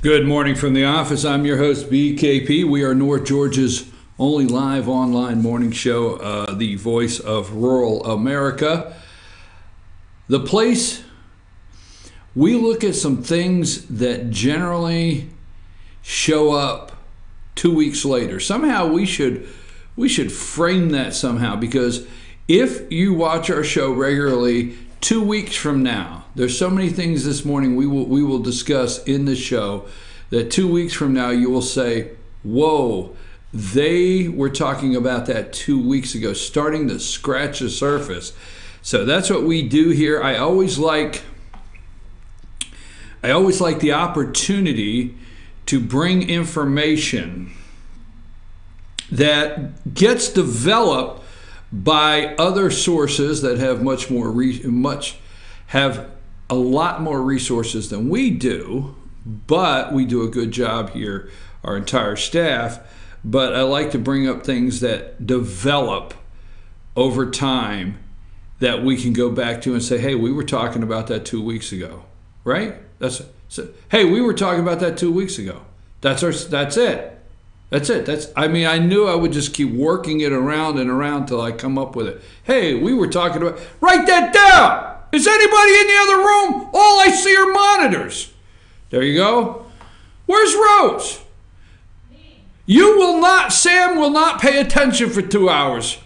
Good morning from the office. I'm your host, BKP. We are North Georgia's only live online morning show, the voice of rural America. The place we look at some things that generally show up 2 weeks later. Somehow we should frame that somehow, because if you watch our show regularly, 2 weeks from now, there's so many things this morning we will discuss in the show that 2 weeks from now you will say, whoa, they were talking about that 2 weeks ago, starting to scratch the surface. So that's what we do here. I always like the opportunity to bring information that gets developed by other sources that have have a lot more resources than we do, but we do a good job here, our entire staff. But I like to bring up things that develop over time that we can go back to and say, hey, we were talking about that 2 weeks ago, right? Hey, we were talking about that 2 weeks ago. That's it. I knew I would just keep working it around and around till I come up with it. Hey, we were talking about, write that down. Is anybody in the other room? All I see are monitors. There you go. Where's Rose? Sam will not pay attention for 2 hours.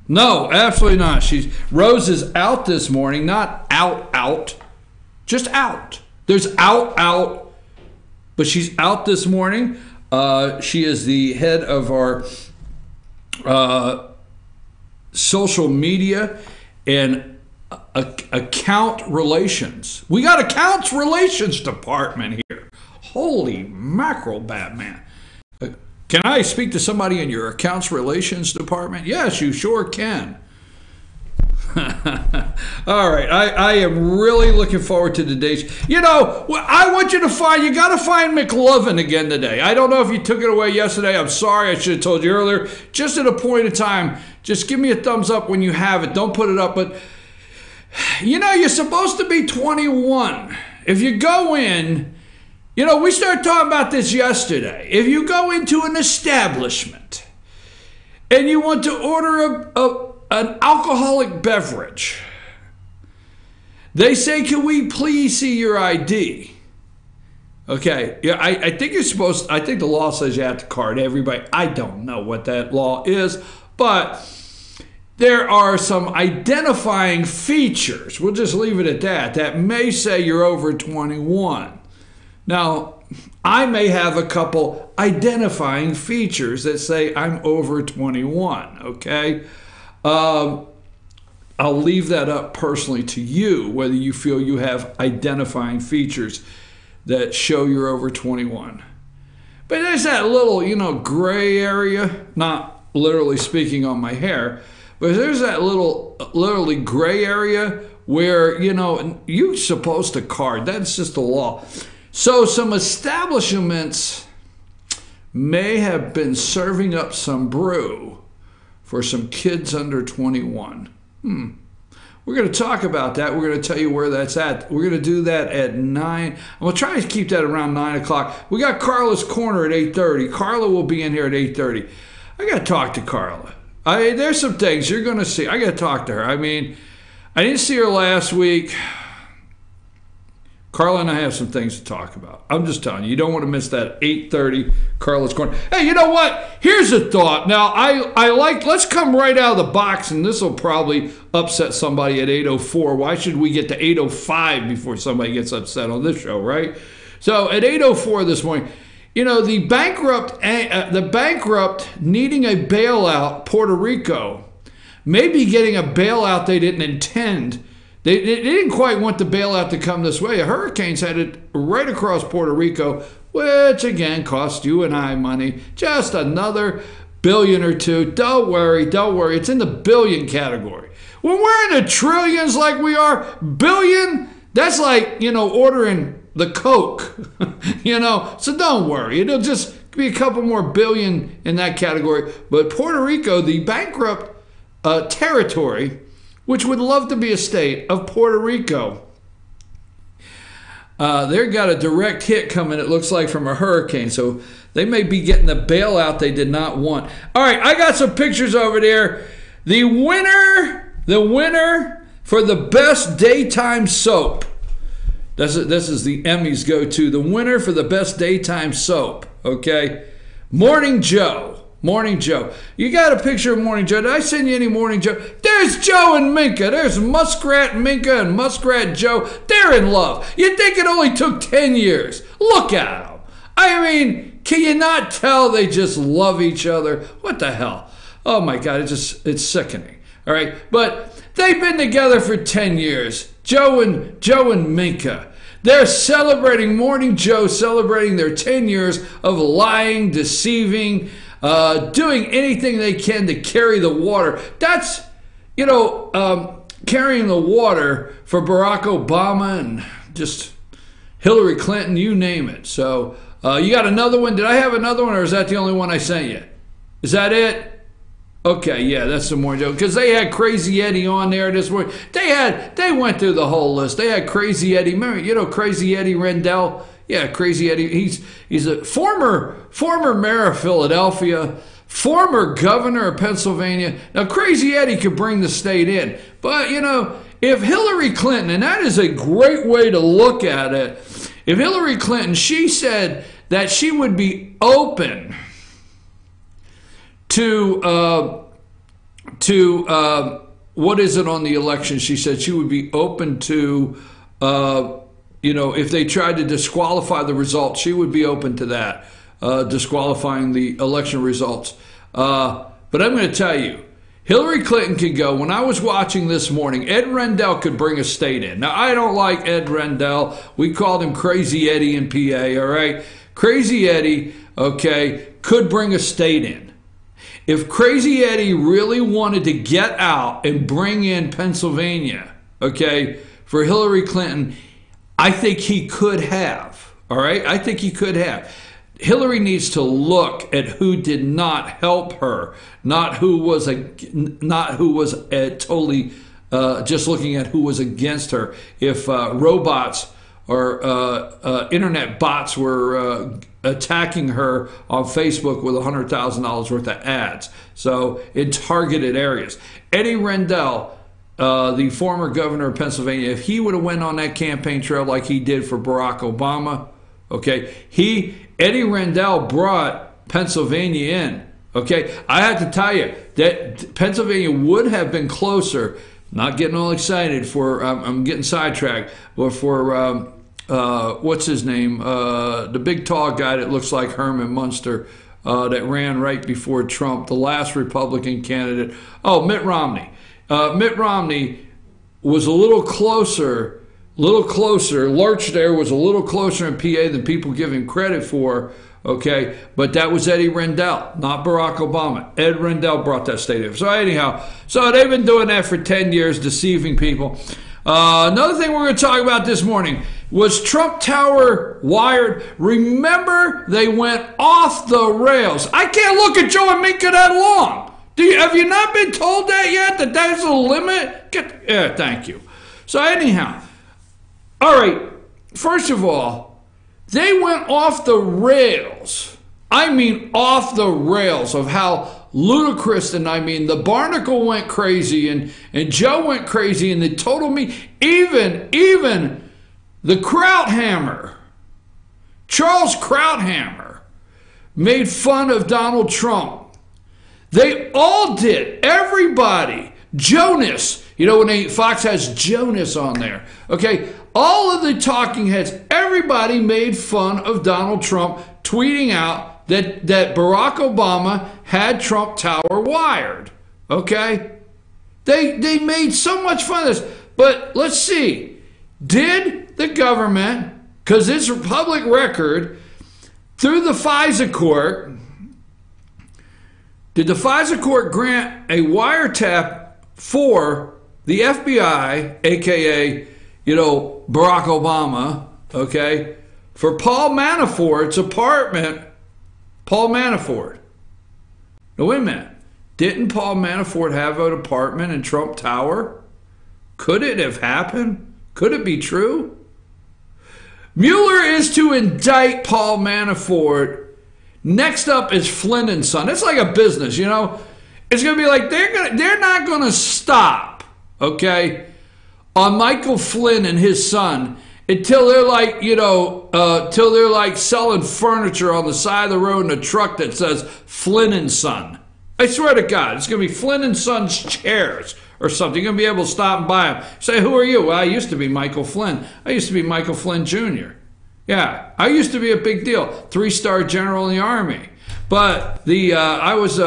No, absolutely not. Rose is out this morning, not out, just out. There's out, but she's out this morning. She is the head of our social media and account relations. We got accounts relations department here. Holy mackerel, Batman. Can I speak to somebody in your accounts relations department? Yes, you sure can. All right, I am really looking forward to today's. I want you got to find McLovin again today. I don't know if you took it away yesterday. I'm sorry, I should have told you earlier. Just at a point in time, just give me a thumbs up when you have it. Don't put it up, but you're supposed to be 21. If you go in, we started talking about this yesterday. If you go into an establishment and you want to order an alcoholic beverage, they say, can we please see your ID? Okay, yeah, I think the law says you have to card everybody. I don't know what that law is, but there are some identifying features, we'll just leave it at that may say you're over 21. Now, I may have a couple identifying features that say I'm over 21, okay? I'll leave that up personally to you, whether you feel you have identifying features that show you're over 21. But there's that little, gray area, not literally speaking on my hair, but there's that literally gray area where, you're supposed to card. That's just the law. So some establishments may have been serving up some brew for some kids under 21. We're going to talk about that. We're going to tell you where that's at. We're going to do that at 9. I'm going to try to keep that around 9 o'clock. We got Carla's Corner at 8:30. Carla will be in here at 8:30. I got to talk to Carla. There's some things you're going to see. I got to talk to her. I didn't see her last week. Carla and I have some things to talk about. I'm just telling you, you don't want to miss that 8:30 Carla's Corner. Hey, you know what? Here's a thought. Now, let's come right out of the box, and this will probably upset somebody at 8:04. Why should we get to 8:05 before somebody gets upset on this show, right? So at 8:04 this morning, the bankrupt needing a bailout, Puerto Rico, may be getting a bailout they didn't intend. They didn't quite want the bailout to come this way. A hurricane's headed right across Puerto Rico, which again cost you and I money. Just another billion or two. Don't worry. It's in the billion category. When we're in the trillions like we are, billion, that's like, ordering the Coke, So don't worry. It'll just be a couple more billion in that category. But Puerto Rico, the bankrupt territory, which would love to be a state of Puerto Rico, They've got a direct hit coming, it looks like, from a hurricane. So they may be getting the bailout they did not want. All right, I got some pictures over there. The winner for the best daytime soap. This is the Emmys go-to. The winner for the best daytime soap, okay? Morning Joe. Morning Joe. You got a picture of Morning Joe. Did I send you any Morning Joe? There's Joe and Minka. There's Muskrat Minka and Muskrat Joe. They're in love. You'd think it only took 10 years. Look at them. I mean, can you not tell they just love each other? What the hell? Oh my God, it's sickening. All right, but they've been together for 10 years. Joe and Minka. They're celebrating, Morning Joe celebrating their 10 years of lying, deceiving, doing anything they can to carry the water. That's, carrying the water for Barack Obama and just Hillary Clinton, you name it. So you got another one? Did I have another one, or is that the only one I sent you? Is that it? Okay, yeah, that's the Morning Joe. Because they had Crazy Eddie on there this morning. They went through the whole list. They had Crazy Eddie. Remember, Crazy Eddie Rendell? Yeah, Crazy Eddie. He's a former mayor of Philadelphia, former governor of Pennsylvania. Now, Crazy Eddie could bring the state in. But, if Hillary Clinton, and that is a great way to look at it, if Hillary Clinton, she said that she would be open to what is it on the election? She said she would be open to, if they tried to disqualify the results, she would be open to that, disqualifying the election results. But I'm going to tell you, Hillary Clinton could go. When I was watching this morning, Ed Rendell could bring a state in. Now, I don't like Ed Rendell. We called him Crazy Eddie in PA, all right? Crazy Eddie, okay, could bring a state in. If Crazy Eddie really wanted to get out and bring in Pennsylvania, okay, for Hillary Clinton, I think he could have, all right? I think he could have. Hillary needs to look at who did not help her, not who was totally just looking at who was against her. If robots or internet bots were attacking her on Facebook with $100,000 worth of ads. So in targeted areas. Eddie Rendell, the former governor of Pennsylvania, if he would have went on that campaign trail like he did for Barack Obama, okay, Eddie Rendell brought Pennsylvania in. Okay, I have to tell you that Pennsylvania would have been closer. Not getting all excited for, I'm getting sidetracked, but for what's his name? The big tall guy that looks like Herman Munster that ran right before Trump, the last Republican candidate. Oh, Mitt Romney. Mitt Romney was a little closer. Lurch there was a little closer in PA than people give him credit for. Okay, but that was Eddie Rendell, not Barack Obama. Ed Rendell brought that state in. So anyhow, they've been doing that for 10 years, deceiving people. Another thing we're going to talk about this morning was Trump Tower wired. Remember, they went off the rails. I can't look at Joe and Minka that long. Have you not been told that yet, that that's a limit? Yeah, thank you. So anyhow, all right, first of all, they went off the rails. I mean off the rails of how ludicrous, and I mean the Barnacle went crazy and Joe went crazy and the total me, even the Krauthammer, Charles Krauthammer, made fun of Donald Trump. They all did. Everybody. Jonas. When Fox has Jonas on there. Okay. All of the talking heads, everybody made fun of Donald Trump, tweeting out that Barack Obama had Trump Tower wired. Okay? They made so much fun of this. But let's see. Did the government, because it's a public record, through the FISA court, did the FISA court grant a wiretap for the FBI, a.k.a., Barack Obama, okay, for Paul Manafort's apartment? Paul Manafort. Now, wait a minute. Didn't Paul Manafort have an apartment in Trump Tower? Could it have happened? Could it be true? Mueller is to indict Paul Manafort. Next up is Flynn and Son. It's like a business, you know. It's going to be like they're not going to stop, okay, on Michael Flynn and his son until they're like, you know, till they're like selling furniture on the side of the road in a truck that says Flynn and Son. I swear to God, it's going to be Flynn and Son's chairs or something. You're going to be able to stop and buy them. Say, who are you? Well, I used to be Michael Flynn. I used to be Michael Flynn Jr. Yeah, I used to be a big deal, 3-star general in the Army. But I was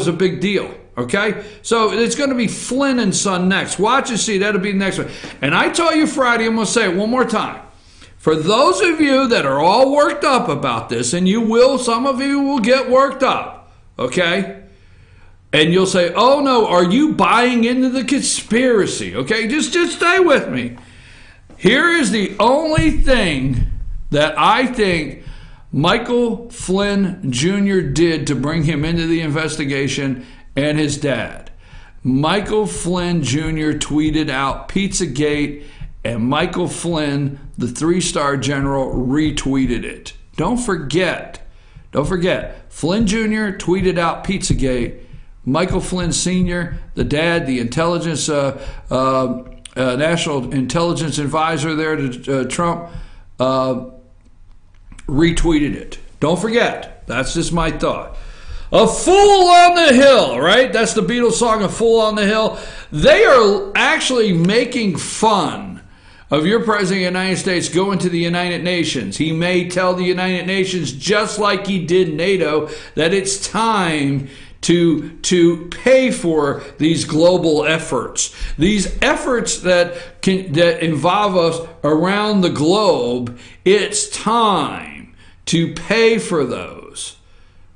a big deal. Okay, so it's going to be Flynn and Son next. Watch and see. That'll be the next one. And I told you Friday, I'm going to say it one more time. For those of you that are all worked up about this, and you will, some of you will get worked up. Okay, and you'll say, "Oh no, are you buying into the conspiracy?" Okay, just stay with me. Here is the only thing that I think Michael Flynn Jr. did to bring him into the investigation, and his dad. Michael Flynn Jr. tweeted out Pizzagate, and Michael Flynn, the 3-star general, retweeted it. Don't forget, Flynn Jr. tweeted out Pizzagate. Michael Flynn Sr., the dad, the intelligence, national intelligence advisor there to Trump, retweeted it. Don't forget. That's just my thought. A Fool on the Hill, right? That's the Beatles song, A Fool on the Hill. They are actually making fun of your president of the United States going to the United Nations. He may tell the United Nations, just like he did NATO, that it's time to pay for these global efforts. These efforts that involve us around the globe, it's time to pay for those.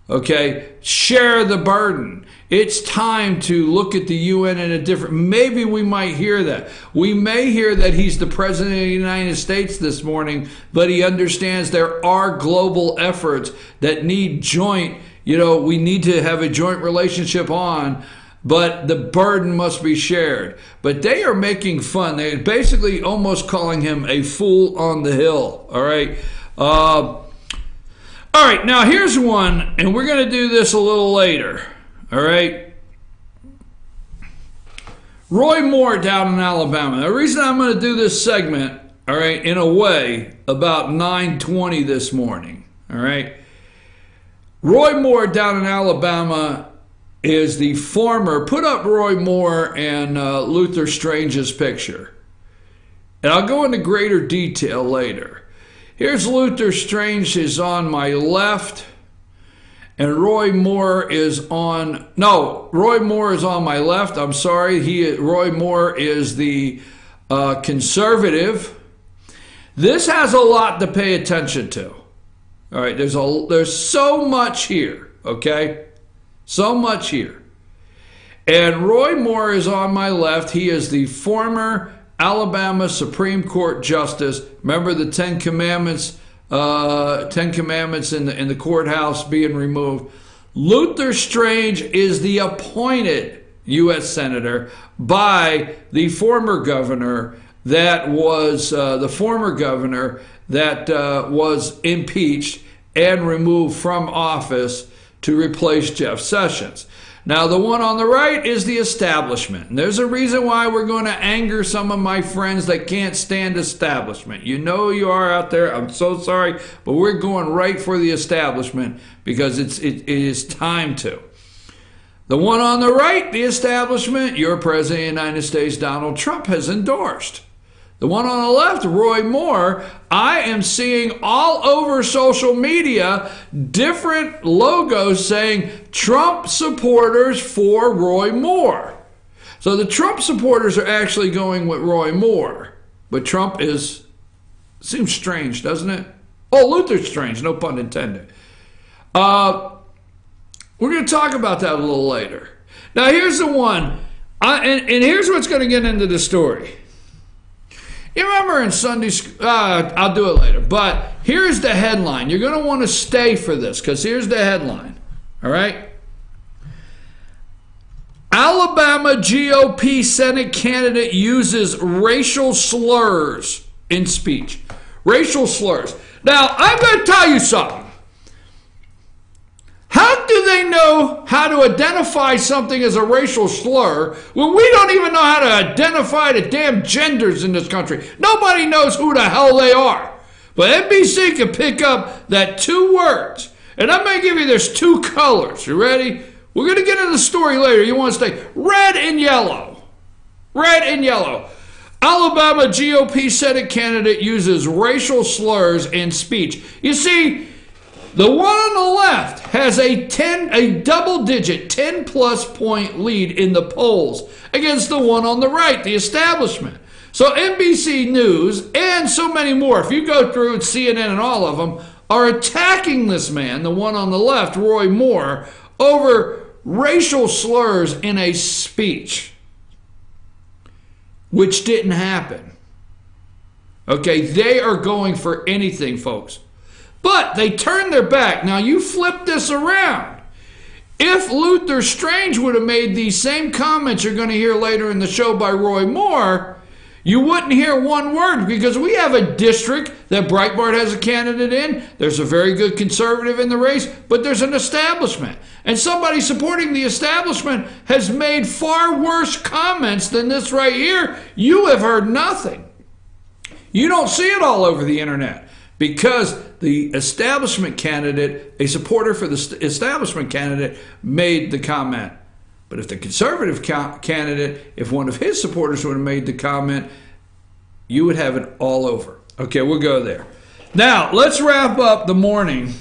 Okay, share the burden. It's time to look at the UN in a different, maybe we might hear that. We may hear that he's the president of the United States this morning, but he understands there are global efforts that need joint, you know, we need to have a joint relationship on, but the burden must be shared. But they are making fun. They're basically almost calling him a fool on the hill, all right? All right, now here's one, and we're going to do this a little later, all right? Roy Moore down in Alabama. The reason I'm going to do this segment, all right, in a way, about 9:20 this morning, all right? Roy Moore down in Alabama is the former, put up Roy Moore and Luther Strange's picture. And I'll go into greater detail later. Here's Luther Strange is on my left, and Roy Moore is on, no, Roy Moore is on my left. I'm sorry. Roy Moore is the conservative. This has a lot to pay attention to. All right, there's so much here, okay? So much here. And Roy Moore is on my left. He is the former Alabama Supreme Court Justice. Remember the Ten Commandments in the courthouse being removed. Luther Strange is the appointed U.S. Senator by the former governor that was was impeached and removed from office to replace Jeff Sessions. Now, the one on the right is the establishment. And there's a reason why we're going to anger some of my friends that can't stand establishment. You know you are out there. I'm so sorry, but we're going right for the establishment because it is time to. The one on the right, the establishment, your president of the United States, Donald Trump, has endorsed. The one on the left, Roy Moore, I am seeing all over social media different logos saying Trump supporters for Roy Moore. So the Trump supporters are actually going with Roy Moore. But Trump seems strange, doesn't it? Oh, Luther's strange, no pun intended. We're going to talk about that a little later. Now here's the one, and here's what's going to get into the story. You remember in Sunday school, I'll do it later, but here's the headline. You're going to want to stay for this because here's the headline, all right? Alabama GOP Senate candidate uses racial slurs in speech. Racial slurs. Now, I'm going to tell you something. How do they know how to identify something as a racial slur when we don't even know how to identify the damn genders in this country? Nobody knows who the hell they are. But NBC can pick up that 2 words. And I'm going to give you, there's 2 colors. You ready? We're going to get into the story later. You want to stay red and yellow. Red and yellow. Alabama GOP Senate candidate uses racial slurs in speech. You see, the one on the left has a double-digit 10-plus point lead in the polls against the one on the right, the establishment. So NBC News and so many more, if you go through CNN and all of them, are attacking this man, the one on the left, Roy Moore, over racial slurs in a speech, which didn't happen. Okay, they are going for anything, folks. But they turned their back. Now, you flip this around. If Luther Strange would have made these same comments you're going to hear later in the show by Roy Moore, you wouldn't hear one word, because we have a district that Breitbart has a candidate in. There's a very good conservative in the race, but there's an establishment. And somebody supporting the establishment has made far worse comments than this right here. You have heard nothing. You don't see it all over the internet, because the establishment candidate, a supporter for the establishment candidate, made the comment. But if the conservative candidate, if one of his supporters would have made the comment, you would have it all over. Okay, we'll go there. Now, let's wrap up the morning,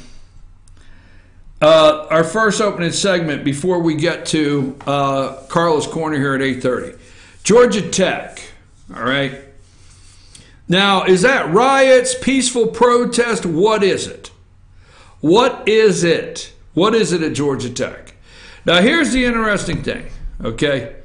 our first opening segment, before we get to Carla's Corner here at 8:30. Georgia Tech, all right? Now, is that riots, peaceful protest? What is it? What is it? What is it at Georgia Tech? Now, here's the interesting thing, okay?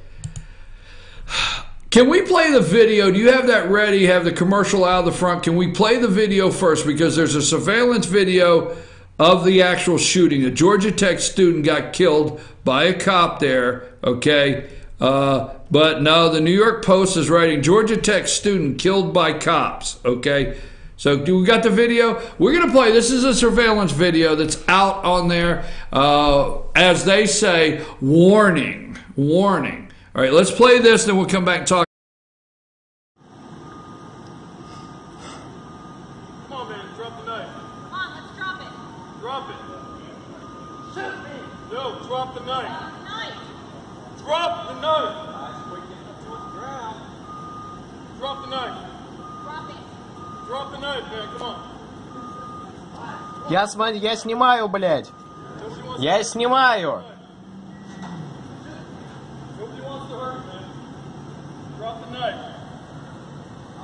Can we play the video? Do you have that ready? You have the commercial out of the front. Can we play the video first? Because there's a surveillance video of the actual shooting. A Georgia Tech student got killed by a cop there, okay? But no, the New York Post is writing, Georgia Tech student killed by cops, okay? So do we got the video? We're going to play. This is a surveillance video that's out on there. As they say, warning, warning. All right, let's play this, then we'll come back and talk. Come on, man, drop the knife. Come on, let's drop it. Drop it. Shoot me. No, drop the knife. Knife. Drop the knife. Drop the knife. Drop it. Drop the knife, man, come on. Я снимаю, блядь. Я снимаю. Nobody wants to hurt, man. Drop the knife.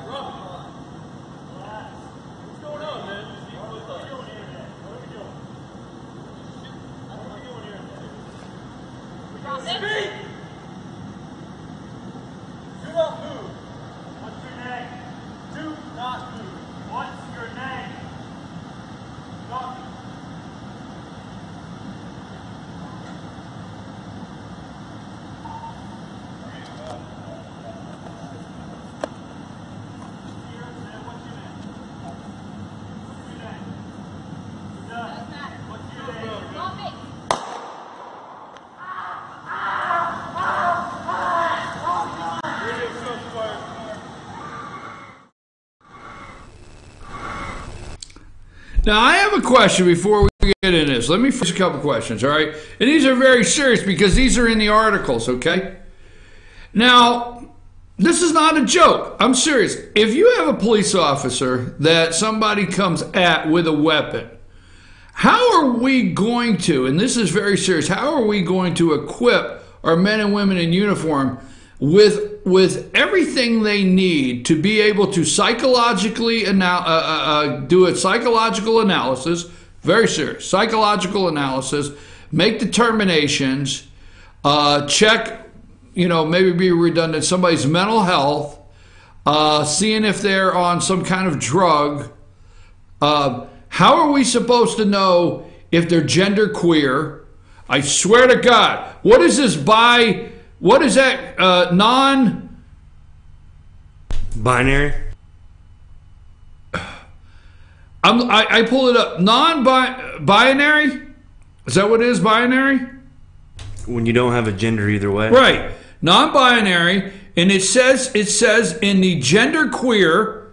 Drop it. What's going on, man? What are we doing here? What are we doing? What are we doing here? Drop it. Speak! Do not move. What's your name? Do not move. What's your name? Talk. Now, I have a question before we get into this. Let me first a couple questions, all right? And these are very serious because these are in the articles, okay? Now, this is not a joke. I'm serious. If you have a police officer that somebody comes at with a weapon, how are we going to, and this is very serious, how are we going to equip our men and women in uniform with everything they need to be able to psychologically do a psychological analysis, very serious, psychological analysis, make determinations, check, maybe be redundant, somebody's mental health, seeing if they're on some kind of drug. How are we supposed to know if they're gender queer? I swear to God, what is this what is that, binary? I pulled it up. Non-binary? Is that what it is, binary? When you don't have a gender either way. Right. Non-binary, and it says in the genderqueer,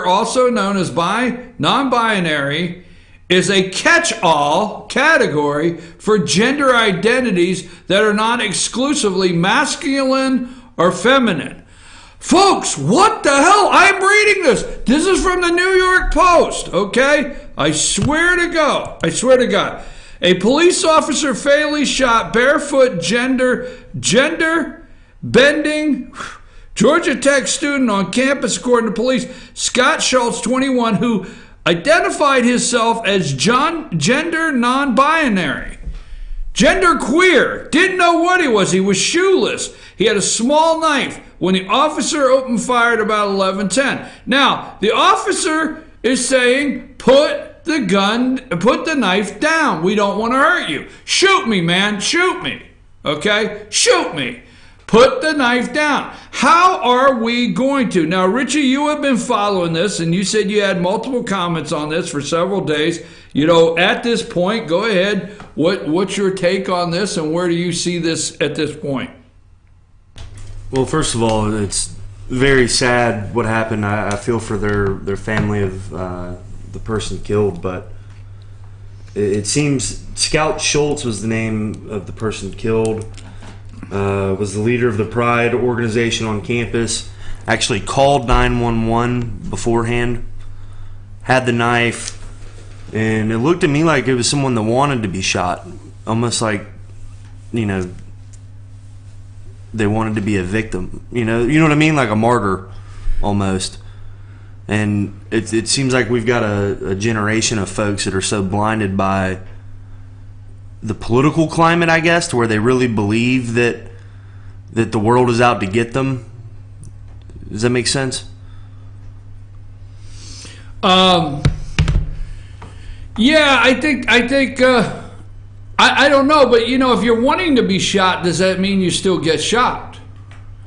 also known as non-binary, is a catch-all category for gender identities that are not exclusively masculine or feminine. Folks, what the hell? I'm reading this. This is from the New York Post, okay? I swear to God. A police officer fatally shot barefoot gender bending Georgia Tech student on campus, according to police. Scout Schultz, 21, who identified himself as gender non-binary. Gender queer. Didn't know what he was. He was shoeless. He had a small knife when the officer opened fire at about 11:10. Now, the officer is saying, put the knife down. We don't want to hurt you. Shoot me, man. Shoot me. Okay? Shoot me. Put the knife down. How are we going to? Now, Richie, you have been following this, and you said you had multiple comments on this for several days. You know, at this point, go ahead. What's your take on this, and where do you see this at this point? Well, first of all, it's very sad what happened. I feel for their family of the person killed, but it seems Scout Schultz was the name of the person killed. Was the leader of the Pride organization on campus. Actually called 911 beforehand. Had the knife, and it looked to me like it was someone that wanted to be shot. Almost like, you know, they wanted to be a victim. You know what I mean? Like a martyr, almost. And it seems like we've got a generation of folks that are so blinded by the political climate, I guess, to where they really believe that the world is out to get them. Does that make sense? Yeah, I think I don't know, but you know, if you're wanting to be shot, does that mean you still get shot?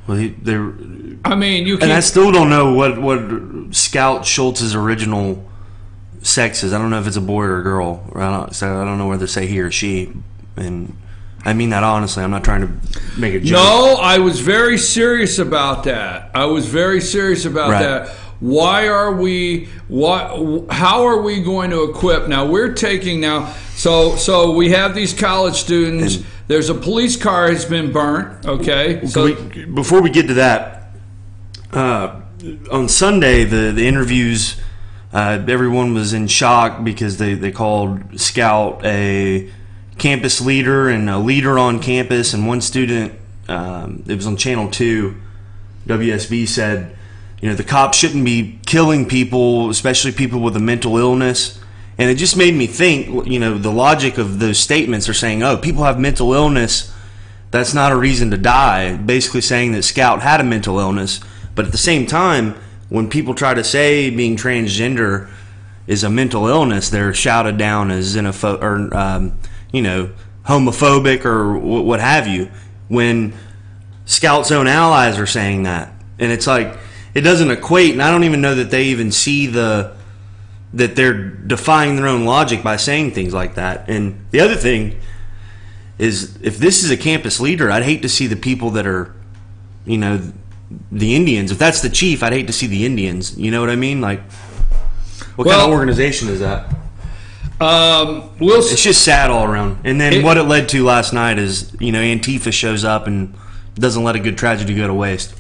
Well, I mean, you can't. And I still don't know what Scout Schultz's original sex is. I don't know if it's a boy or a girl. I don't know whether to say he or she. And I mean that honestly. I'm not trying to make a joke. No, I was very serious about that. That. Why are we? How are we going to equip? Now we're taking now. So we have these college students. There's a police car has been burnt. Okay. So before we get to that, on Sunday the interviews. Everyone was in shock because they called Scout a campus leader and a leader on campus. And one student, it was on Channel 2, WSB, said, you know, the cops shouldn't be killing people, especially people with a mental illness. And it just made me think, you know, the logic of those statements are saying, oh, people have mental illness, that's not a reason to die. Basically saying that Scout had a mental illness. But at the same time, when people try to say being transgender is a mental illness, they're shouted down as homophobic or what have you. When Scout's own allies are saying that, and it's like it doesn't equate. And I don't even know that they even see that they're defying their own logic by saying things like that. And the other thing is, if this is a campus leader, I'd hate to see the people that are, you know, the Indians. If that's the chief, I'd hate to see the Indians. You know what I mean? Like, what kind of organization is that? It's just sad all around. And then what it led to last night is, you know, Antifa shows up and doesn't let a good tragedy go to waste.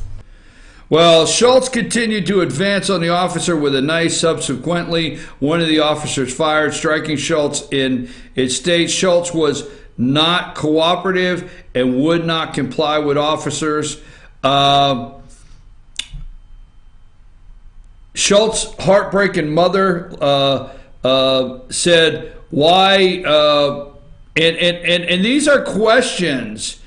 Well, Schultz continued to advance on the officer with a knife. Subsequently, one of the officers fired, striking Schultz in its state. Schultz was not cooperative and would not comply with officers. Schultz's heartbreaking mother said, why, and these are questions,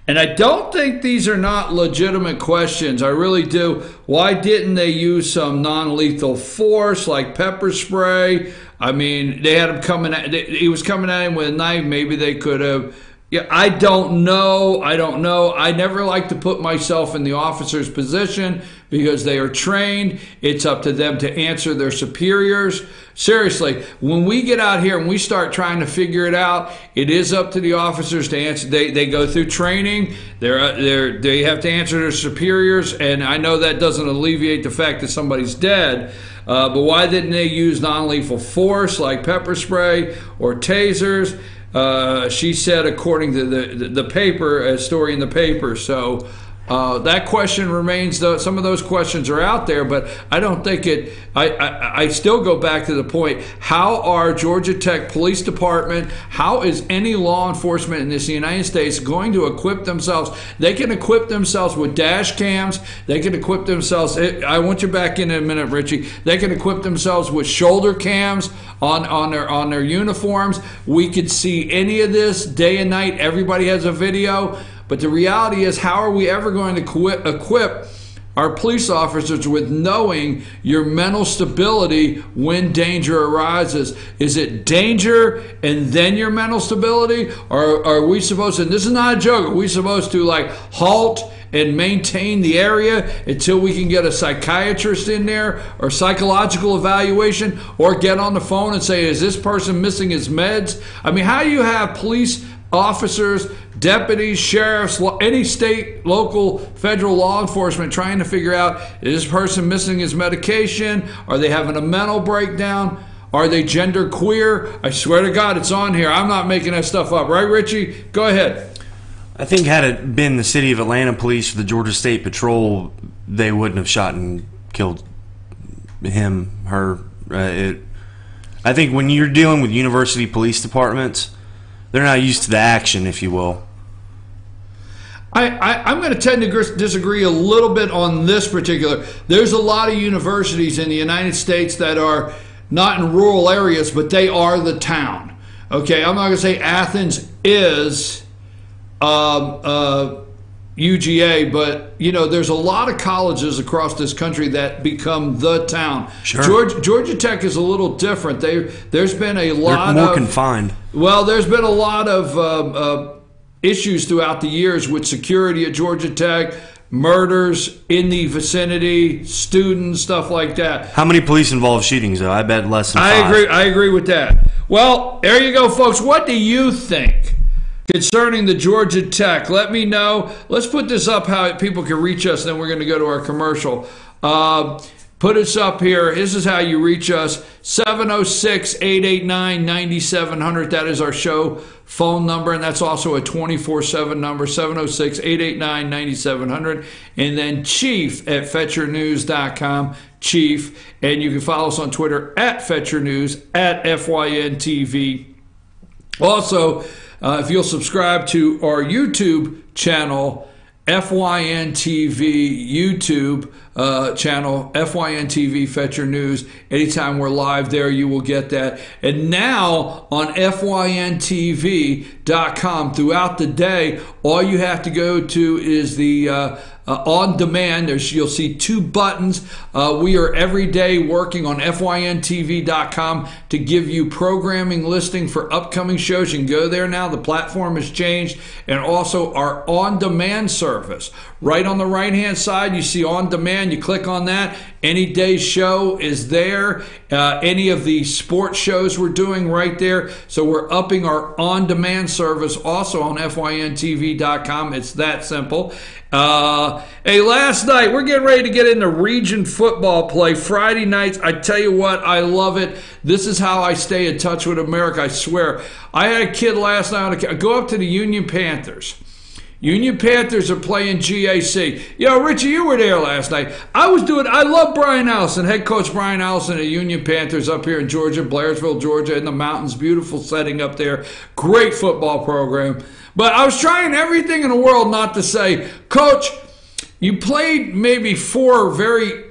and I don't think these are not legitimate questions. I really do. Why didn't they use some non-lethal force like pepper spray? I mean, they had him coming at, he was coming at him with a knife. Maybe they could have, Yeah, I don't know. I never like to put myself in the officer's position because they are trained. It's up to them to answer their superiors. Seriously, when we get out here and we start trying to figure it out, it is up to the officers to answer. They go through training. They have to answer their superiors, and I know that doesn't alleviate the fact that somebody's dead. But why didn't they use non-lethal force like pepper spray or tasers? She said, according to the paper, a story in the paper. So that question remains, though. Some of those questions are out there, but I don't think it. I still go back to the point: how are Georgia Tech Police Department? How is any law enforcement in this United States going to equip themselves? They can equip themselves with dash cams. They can equip themselves. I want you back in a minute, Richie. They can equip themselves with shoulder cams on their uniforms. We could see any of this day and night. Everybody has a video. But the reality is, how are we ever going to equip our police officers with knowing your mental stability when danger arises? Is it danger and then your mental stability? Or are we supposed to, and this is not a joke, are we supposed to like halt and maintain the area until we can get a psychiatrist in there or psychological evaluation, or get on the phone and say, is this person missing his meds? I mean, how do you have police officers, deputies, sheriffs, any state, local, federal law enforcement trying to figure out, is this person missing his medication? Are they having a mental breakdown? Are they gender queer? I swear to God, it's on here. I'm not making that stuff up. Right, Richie? Go ahead. I think had it been the city of Atlanta police or the Georgia State Patrol, they wouldn't have shot and killed him, her. I think when you're dealing with university police departments, they're not used to the action, if you will. I'm going to tend to disagree a little bit on this particular. There's a lot of universities in the United States that are not in rural areas, but they are the town. Okay, I'm not going to say Athens is UGA, but you know, there's a lot of colleges across this country that become the town. Sure. Georgia Tech is a little different. There's been a lot They're more confined. Well, there's been a lot of issues throughout the years with security at Georgia Tech, murders in the vicinity, students, stuff like that. How many police-involved shootings, though? I bet less than 5. I agree with that. Well, there you go, folks. What do you think concerning the Georgia Tech? Let me know. Let's put this up how people can reach us, then we're going to go to our commercial. Put us up here. This is how you reach us. 706-889-9700. That is our show phone number, and that's also a 24/7 number, 706-889-9700. And then Chief at FetcherNews.com, Chief. And you can follow us on Twitter at FetcherNews, at FYNTV. Also, if you'll subscribe to our YouTube channel, FYNTV YouTube channel, FYNTV Fetcher News. Anytime we're live there, you will get that. And now on FYNTV.com throughout the day, all you have to go to is the on demand. You'll see 2 buttons. We are every day working on FYNTV.com to give you programming listing for upcoming shows. You can go there now. The platform has changed. And also our on-demand service. Right on the right-hand side, you see on demand. You click on that. Any day's show is there. Any of the sports shows we're doing right there. So we're upping our on-demand service also on FYNTV.com. It's that simple. Hey, last night, we're getting ready to get into region football play. Friday nights, I tell you what, I love it. This is how I stay in touch with America, I swear. I had a kid last night, go up to the Union Panthers. Union Panthers are playing GAC. Yo, Richie, you were there last night. I love Brian Allison, head coach Brian Allison at Union Panthers up here in Georgia, Blairsville, Georgia, in the mountains. Beautiful setting up there. Great football program. But I was trying everything in the world not to say, Coach, you played maybe 4 very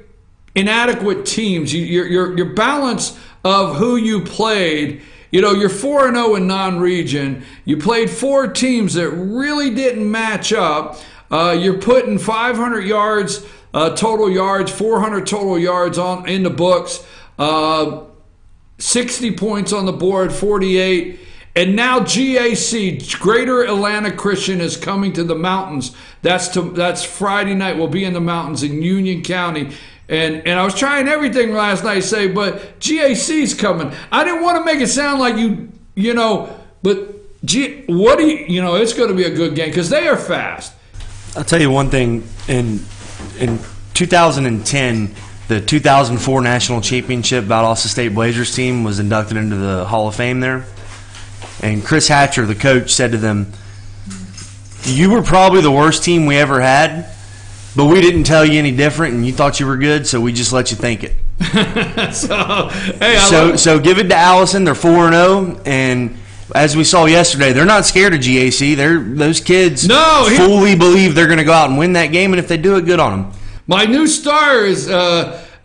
inadequate teams. Your balance of who you played, you know, you're 4-0 in non-region. You played 4 teams that really didn't match up. You're putting 500 yards total yards, 400 total yards in the books, 60 points on the board, 48. And now GAC, Greater Atlanta Christian, is coming to the mountains. That's Friday night. We'll be in the mountains in Union County. And I was trying everything last night to say, but GAC's coming. I didn't want to make it sound like but it's going to be a good game because they are fast. I'll tell you one thing. In 2010, the 2004 National Championship Valdosta State Blazers team was inducted into the Hall of Fame there. And Chris Hatcher, the coach, said to them, "You were probably the worst team we ever had, but we didn't tell you any different, and you thought you were good, so we just let you think it." So give it to Allison. They're 4-0, and as we saw yesterday, they're not scared of GAC. Those kids fully believe they're going to go out and win that game, and if they do it, good on them. My new star is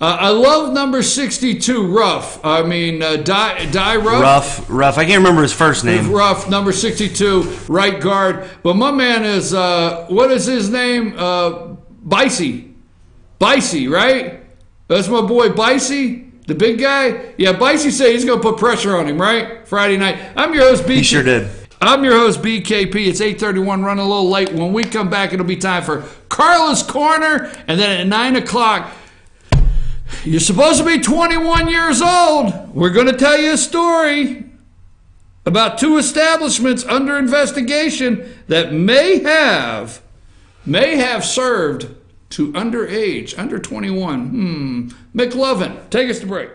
I love number 62, Ruff. I mean, Die Ruff. Ruff. I can't remember his first name. Ruff, number 62, right guard. But my man is, what is his name? Bicey. Bicey, right? That's my boy Bicey, the big guy. Yeah, Bicey said he's going to put pressure on him, right? Friday night. I'm your host, BKP. He sure did. I'm your host, BKP. It's 8:31, running a little late. When we come back, it'll be time for Carla's Corner. And then at 9 o'clock, you're supposed to be 21 years old. We're going to tell you a story about two establishments under investigation that may have served to underage, under 21. McLovin, take us to break.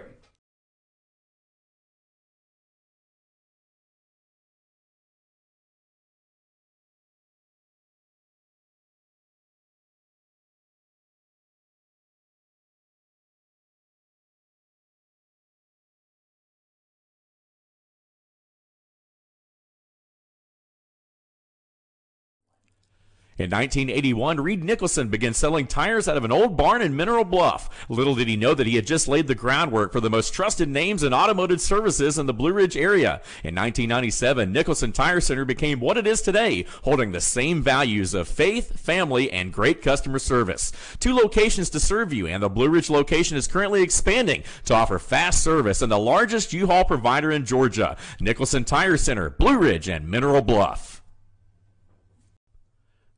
In 1981, Reed Nicholson began selling tires out of an old barn in Mineral Bluff. Little did he know that he had just laid the groundwork for the most trusted names in automotive services in the Blue Ridge area. In 1997, Nicholson Tire Center became what it is today, holding the same values of faith, family, and great customer service. 2 locations to serve you, and the Blue Ridge location is currently expanding to offer fast service and the largest U-Haul provider in Georgia. Nicholson Tire Center, Blue Ridge, and Mineral Bluff.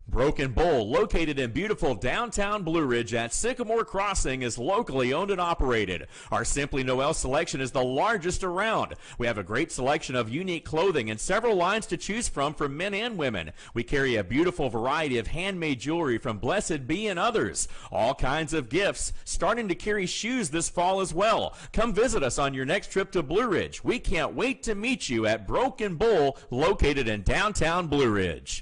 Broken Bull, located in beautiful downtown Blue Ridge at Sycamore Crossing, is locally owned and operated. Our Simply Noel selection is the largest around. We have a great selection of unique clothing and several lines to choose from for men and women. We carry a beautiful variety of handmade jewelry from Blessed Be and others. All kinds of gifts, starting to carry shoes this fall as well. Come visit us on your next trip to Blue Ridge. We can't wait to meet you at Broken Bull, located in downtown Blue Ridge.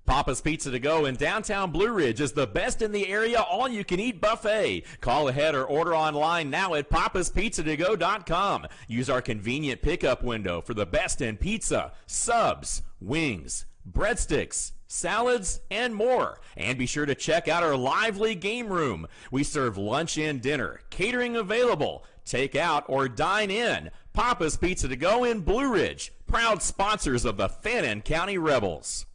Papa's Pizza to Go in downtown Blue Ridge is the best in the area all-you-can-eat buffet. Call ahead or order online now at papaspizzatogo.com. Use our convenient pickup window for the best in pizza, subs, wings, breadsticks, salads, and more. And be sure to check out our lively game room. We serve lunch and dinner, catering available, take out or dine in. Papa's Pizza to Go in Blue Ridge, proud sponsors of the Fannin County Rebels.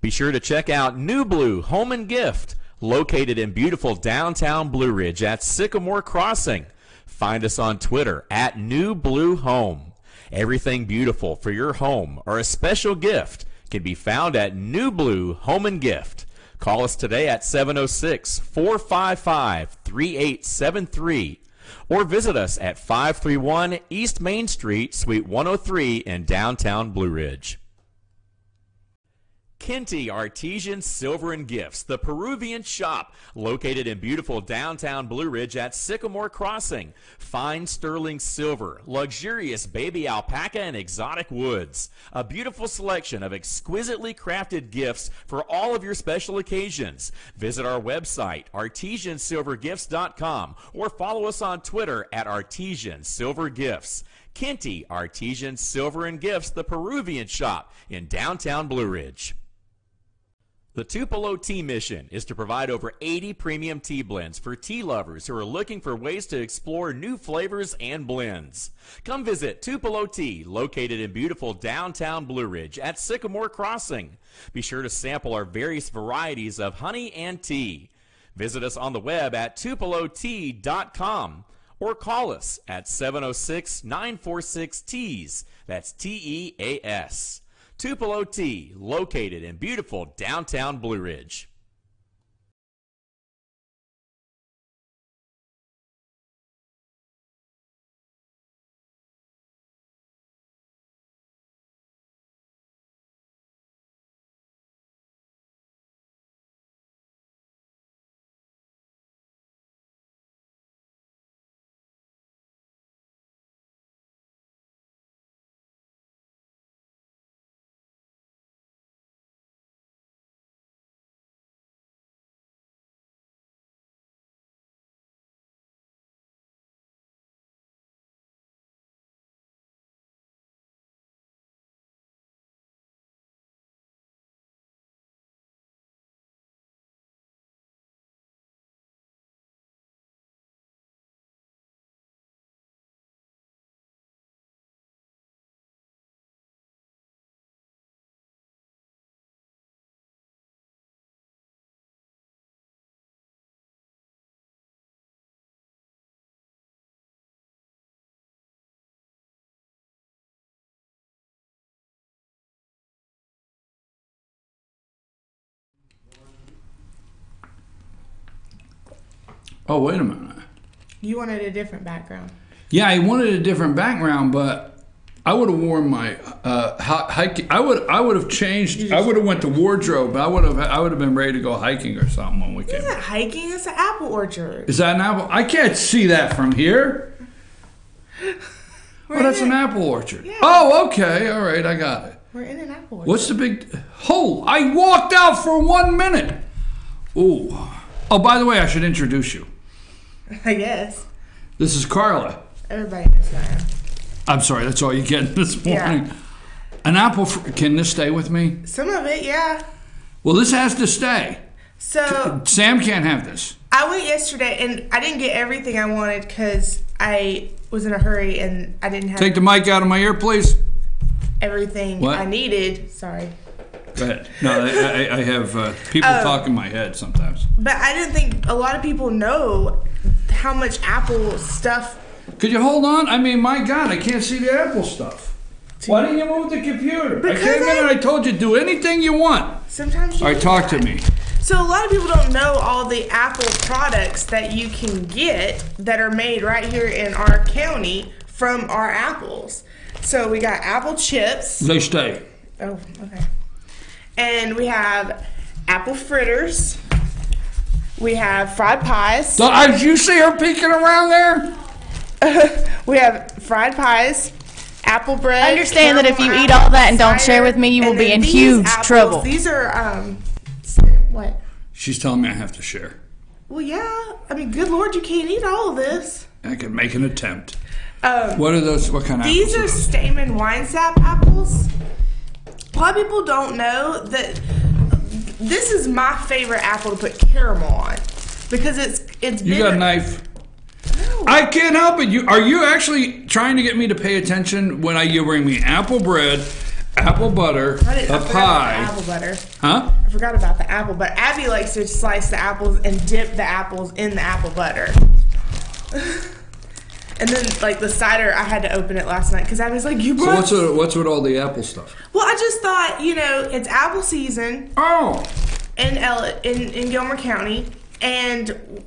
Be sure to check out New Blue Home and Gift, located in beautiful downtown Blue Ridge at Sycamore Crossing. Find us on Twitter at New Blue Home. Everything beautiful for your home or a special gift can be found at New Blue Home and Gift. Call us today at 706-455-3873 or visit us at 531 East Main Street, Suite 103 in downtown Blue Ridge. Kinty Artesian Silver and Gifts, the Peruvian shop, located in beautiful downtown Blue Ridge at Sycamore Crossing. Fine sterling silver, luxurious baby alpaca, and exotic woods. A beautiful selection of exquisitely crafted gifts for all of your special occasions. Visit our website, artesiansilvergifts.com, or follow us on Twitter at artesiansilvergifts. Kinty Artesian Silver and Gifts, the Peruvian shop in downtown Blue Ridge. The Tupelo Tea Mission is to provide over 80 premium tea blends for tea lovers who are looking for ways to explore new flavors and blends. Come visit Tupelo Tea, located in beautiful downtown Blue Ridge at Sycamore Crossing. Be sure to sample our various varieties of honey and tea. Visit us on the web at tupelotea.com or call us at 706-946-TEAS. That's TEAS. Tupelo Tea, located in beautiful downtown Blue Ridge. Oh, wait a minute. You wanted a different background. Yeah, I wanted a different background, but I would have worn my hiking. I would have changed. I would have went to wardrobe. I would have been ready to go hiking or something when we came. It's not hiking. It's an apple orchard. Is that an apple? I can't see that from here. Oh, that's an apple orchard. Yeah. Oh, okay. All right, I got it. We're in an apple orchard. What's the big... Oh, I walked out for 1 minute. Ooh. Oh, by the way, I should introduce you. I guess. This is Carla. Everybody knows that. I'm sorry, that's all you get this morning. Yeah. An apple... Can this stay with me? Some of it, yeah. Well, this has to stay. So... Sam can't have this. I went yesterday, and I didn't get everything I wanted because I was in a hurry, and I didn't have... Take the mic out of my ear, please. Everything What? I needed. Sorry. Go ahead. No, I have people talk in my head sometimes. But I didn't think a lot of people know how much Apple stuff... Could you hold on? I mean, my God, I can't see the Apple stuff. Why didn't you move the computer? Because I came in and I told you, do anything you want. Sometimes you All right, talk to me. So a lot of people don't know all the Apple products that you can get that are made right here in our county from our apples. So we got apple chips. They stay. Oh, okay. And we have apple fritters. We have fried pies. Did you see her peeking around there? We have fried pies, apple bread. Understand that if you caramel eat all that and don't cider, share with me, you will and be then in these huge apples, trouble. These are what? She's telling me I have to share. Well, yeah. I mean, good Lord, you can't eat all of this. I can make an attempt. What are those? What kind of These apples are those? Stamen wine sap apples. A lot of people don't know that this is my favorite apple to put caramel on because it's. You got a knife? No. I can't help it. Are you actually trying to get me to pay attention when you bring me apple bread, apple butter, I a forgot pie? about the apple butter. Huh? I forgot about the apple butter. Abby likes to slice the apples and dip the apples in the apple butter. And then, like, the cider, I had to open it last night because I was like, you brought... So what's with all the apple stuff? Well, I just thought, it's apple season Oh! in Gilmer County, and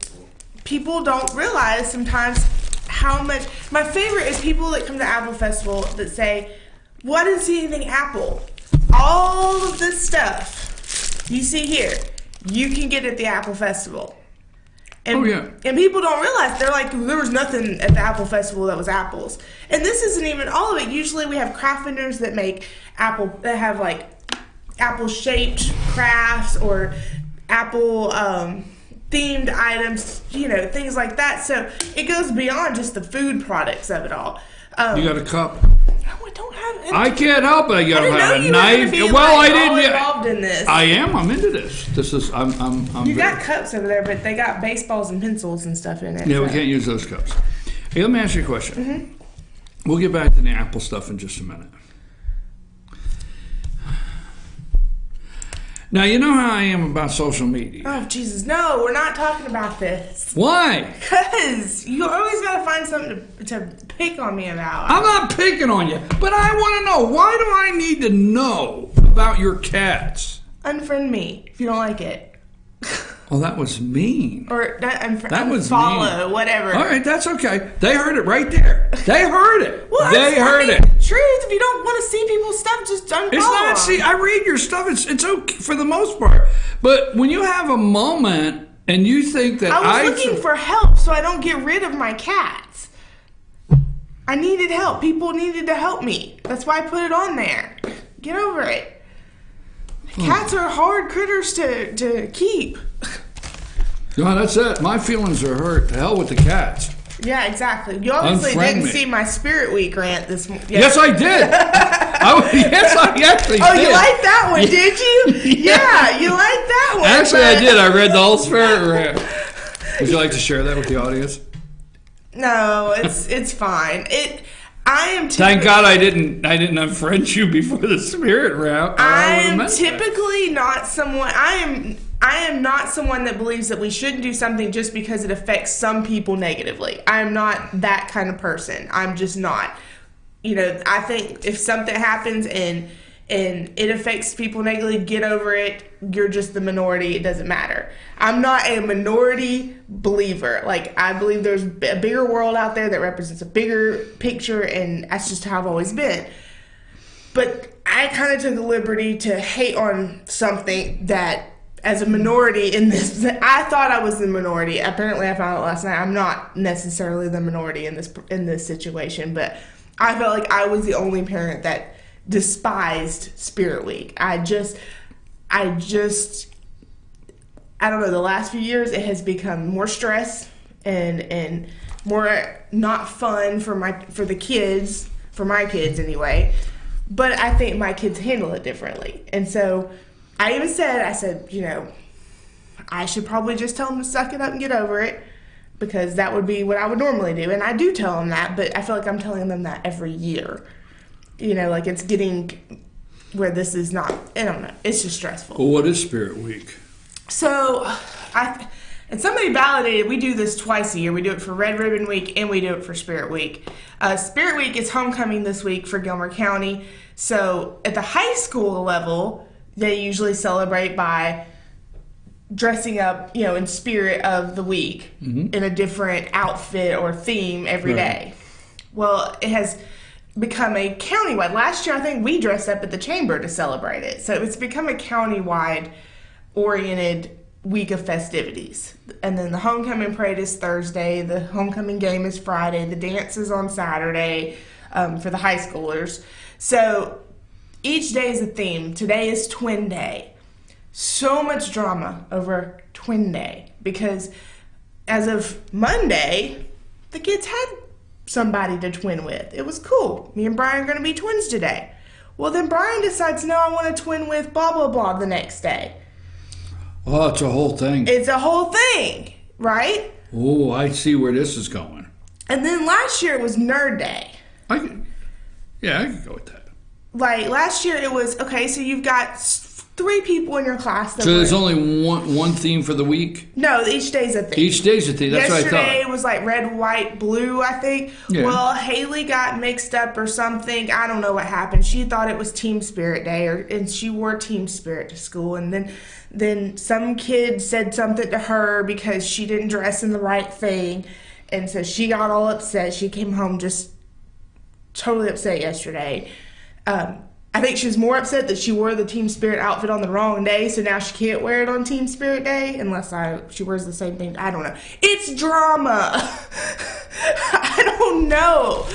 people don't realize sometimes how much... My favorite is people that come to Apple Festival that say, well, I didn't see anything apple. All of this stuff you see here, you can get at the Apple Festival. And, Oh, yeah. And people don't realize, they're like, there was nothing at the Apple Festival that was apples. And this isn't even all of it. Usually we have craft vendors that make apple, that have like apple-shaped crafts or apple themed items, things like that. So it goes beyond just the food products of it all. You got a cup? No, I don't have it. I can't help it. You I don't didn't know have a you knife. were gonna be, Well, like, I all didn't. involved in this. I am. I'm into this. This is. I'm You very- got cups over there, but they got baseballs and pencils and stuff in it. Yeah, we so. can't use those cups. Hey, let me ask you a question. We'll get back to the apple stuff in just a minute. Now, you know how I am about social media. Oh, Jesus, no, we're not talking about this. Why? Because you always got to find something to pick on me about. I'm not picking on you, but I want to know, why do I need to know about your cats? Unfriend me if you don't like it. Oh, that was mean. Or that was unfollow, mean. whatever. All right, that's okay. They heard it right there. They heard it. Well, they heard it. Truth, if you don't want to see people's stuff, just unfollow. It's not, see, I read your stuff. It's okay for the most part. But when you have a moment and you think that I was looking for help so I don't get rid of my cats. I needed help. People needed to help me. That's why I put it on there. Get over it. Cats are hard critters to keep. No, that's it. My feelings are hurt. To hell with the cats. Yeah, exactly. You obviously Unfriend didn't me. see my Spirit Week rant this morning. Yes, I did. Yes, I actually Oh, did. you liked that one, did you? Yeah, you liked that one. Actually, I did. I read the whole Spirit rant. Would you like to share that with the audience? No, it's fine. I am. Thank God I didn't unfriend you before the Spirit rant. I am typically not someone. I am not someone that believes that we shouldn't do something just because it affects some people negatively. I am not that kind of person. I'm just not. You know, I think if something happens and it affects people negatively, get over it. You're just the minority. It doesn't matter. I'm not a minority believer. Like, I believe there's a bigger world out there that represents a bigger picture, and that's just how I've always been. But I kind of took the liberty to hate on something that, as a minority in this, I thought I was the minority. Apparently, I found out last night I'm not necessarily the minority in this situation, but I felt like I was the only parent that despised Spirit Week. I don't know, the last few years it has become more stress and more not fun for my kids anyway. But I think my kids handle it differently. And so I said, you know, I should probably just tell them to suck it up and get over it, because that would be what I would normally do. And I do tell them that, but I feel like I'm telling them that every year. You know, like, it's getting where this is not, I don't know, it's just stressful. Well, what is Spirit Week? So, and somebody validated, we do this twice a year. We do it for Red Ribbon Week and we do it for Spirit Week. Spirit Week is homecoming this week for Gilmer County. So, at the high school level, they usually celebrate by dressing up, you know, in spirit of the week, in a different outfit or theme every day. Well, it has become a countywide. Last year, I think we dressed up at the chamber to celebrate it. So it's become a countywide oriented week of festivities. And then the homecoming parade is Thursday. The homecoming game is Friday. The dance is on Saturday for the high schoolers. So each day is a theme. Today is Twin Day. So much drama over Twin Day because as of Monday, the kids had somebody to twin with. It was cool. Me and Brian are going to be twins today. Well, then Brian decides, no, I want to twin with blah, blah, blah the next day. Oh, it's a whole thing. It's a whole thing, right? Oh, I see where this is going. And then last year it was Nerd Day. I can go with that. Like, last year it was, okay, so you've got 3 people in your class. So there's only one theme for the week? No, each day's a theme. Each day's a theme. That's what I thought. Yesterday was like red, white, blue, I think. Yeah. Well, Haley got mixed up or something. I don't know what happened. She thought it was Team Spirit Day, and she wore Team Spirit to school. And then some kid said something to her because she didn't dress in the right thing. And so she got all upset. She came home just totally upset yesterday. I think she was more upset that she wore the Team Spirit outfit on the wrong day, so now she can't wear it on Team Spirit Day unless she wears the same thing. I don't know. It's drama. I don't know.